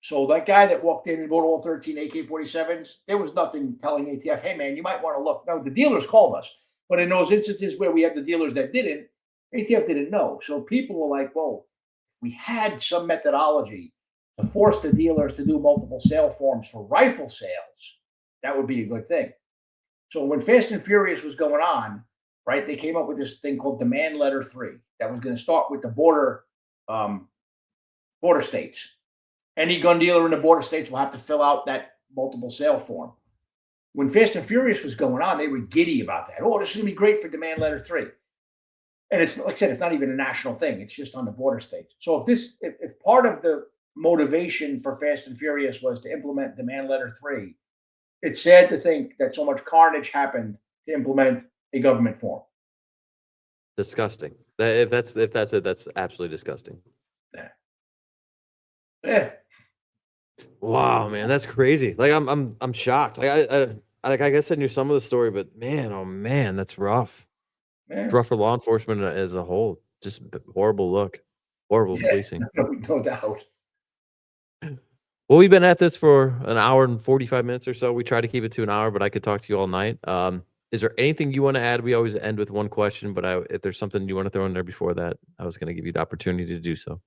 So that guy that walked in and bought all 13 AK-47s, there was nothing telling ATF, hey man, you might want to look. No, the dealers called us. But in those instances where we had the dealers that didn't, ATF didn't know. So people were like, whoa, we had some methodology to force the dealers to do multiple sale forms for rifle sales, that would be a good thing. So when Fast and Furious was going on, right, they came up with this thing called Demand Letter 3 that was going to start with the border states. Any gun dealer in the border states will have to fill out that multiple sale form. When Fast and Furious was going on, they were giddy about that. Oh, this is going to be great for Demand Letter 3. And it's like I said, it's not even a national thing. It's just on the border states. So if part of the motivation for Fast and Furious was to implement Demand Letter 3, it's sad to think that so much carnage happened to implement a government form. Disgusting. If that's it, that's absolutely disgusting. Yeah. Wow, man, that's crazy. Like I'm shocked. Like I guess I knew some of the story, but man, oh man, that's rough. Yeah. It's rough for law enforcement as a whole. Just horrible look. Horrible policing. No doubt. Well, we've been at this for an hour and 45 minutes or so. We try to keep it to an hour, but I could talk to you all night. Is there anything you want to add? We always end with one question, but if there's something you want to throw in there before that, I was going to give you the opportunity to do so.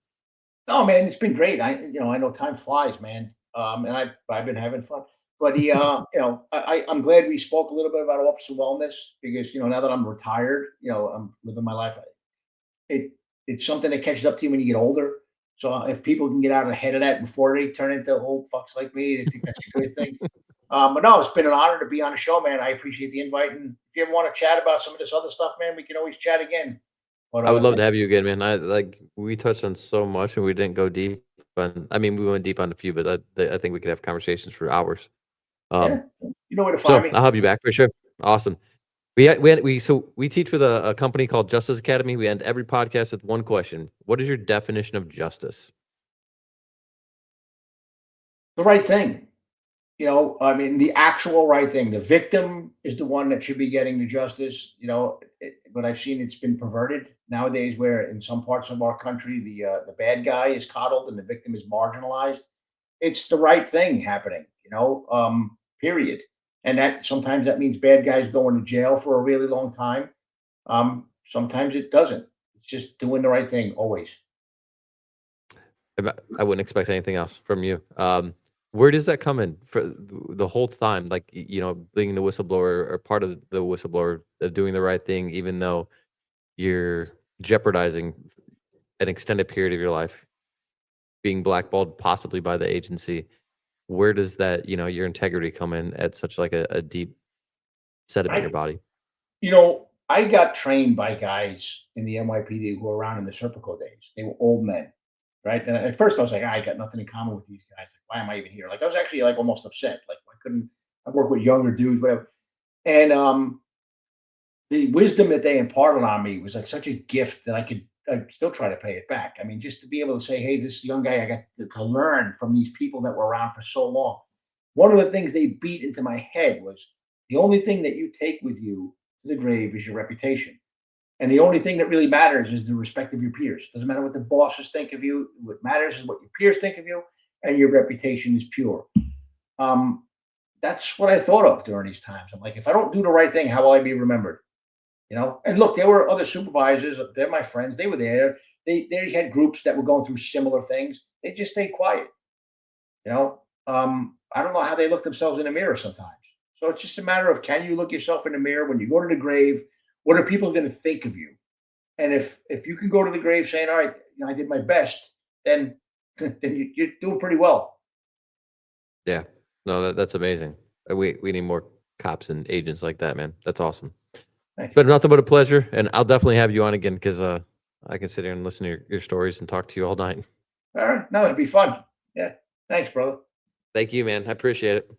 No, man, it's been great. I know time flies, man. And I've been having fun. But I'm glad we spoke a little bit about officer wellness because now that I'm retired, I'm living my life. It's something that catches up to you when you get older. So if people can get out ahead of that before they turn into old fucks like me, I think that's a good thing. But no, it's been an honor to be on the show, man. I appreciate the invite. And if you ever want to chat about some of this other stuff, man, we can always chat again. But I would love to have you again, man. We touched on so much and we didn't go deep. We went deep on a few, but I think we could have conversations for hours. Yeah, you know where to So find me. I'll have you back for sure. Awesome. We teach with a company called Justice Academy. We end every podcast with one question. What is your definition of justice? The right thing. The actual right thing. The victim is the one that should be getting the justice. But I've seen it's been perverted nowadays, where in some parts of our country, the bad guy is coddled and the victim is marginalized. It's the right thing happening. Period. And that sometimes that means bad guys going to jail for a really long time. Sometimes it doesn't. It's just doing the right thing always. I wouldn't expect anything else from you. Where does that come in for the whole time? Like, being the whistleblower or part of the whistleblower of doing the right thing, even though you're jeopardizing an extended period of your life, being blackballed possibly by the agency. Where does that, your integrity come in at such like a deep sediment in your body? I got trained by guys in the NYPD who were around in the Serpico days. They were old men, right? And at first I was like, I got nothing in common with these guys. Like, why am I even here? Like, I was actually like almost upset. Like, I work with younger dudes, whatever. And the wisdom that they imparted on me was like such a gift that I still try to pay it back. I mean, just to be able to say, hey, this young guy, I got to learn from these people that were around for so long. One of the things they beat into my head was the only thing that you take with you to the grave is your reputation. And the only thing that really matters is the respect of your peers. Doesn't matter what the bosses think of you. What matters is what your peers think of you, and your reputation is pure. That's what I thought of during these times. I'm like, if I don't do the right thing, how will I be remembered? And look, there were other supervisors. They're my friends. They were there. They had groups that were going through similar things. They just stayed quiet. I don't know how they look themselves in the mirror sometimes. So it's just a matter of, can you look yourself in the mirror when you go to the grave? What are people going to think of you? And if you can go to the grave saying, all right, I did my best, then you're doing pretty well. Yeah, no, that's amazing. We need more cops and agents like that, man. That's awesome. Thanks. But nothing but a pleasure, and I'll definitely have you on again because I can sit here and listen to your stories and talk to you all night. All right, no, it'd be fun. Yeah, thanks, brother. Thank you, man. I appreciate it.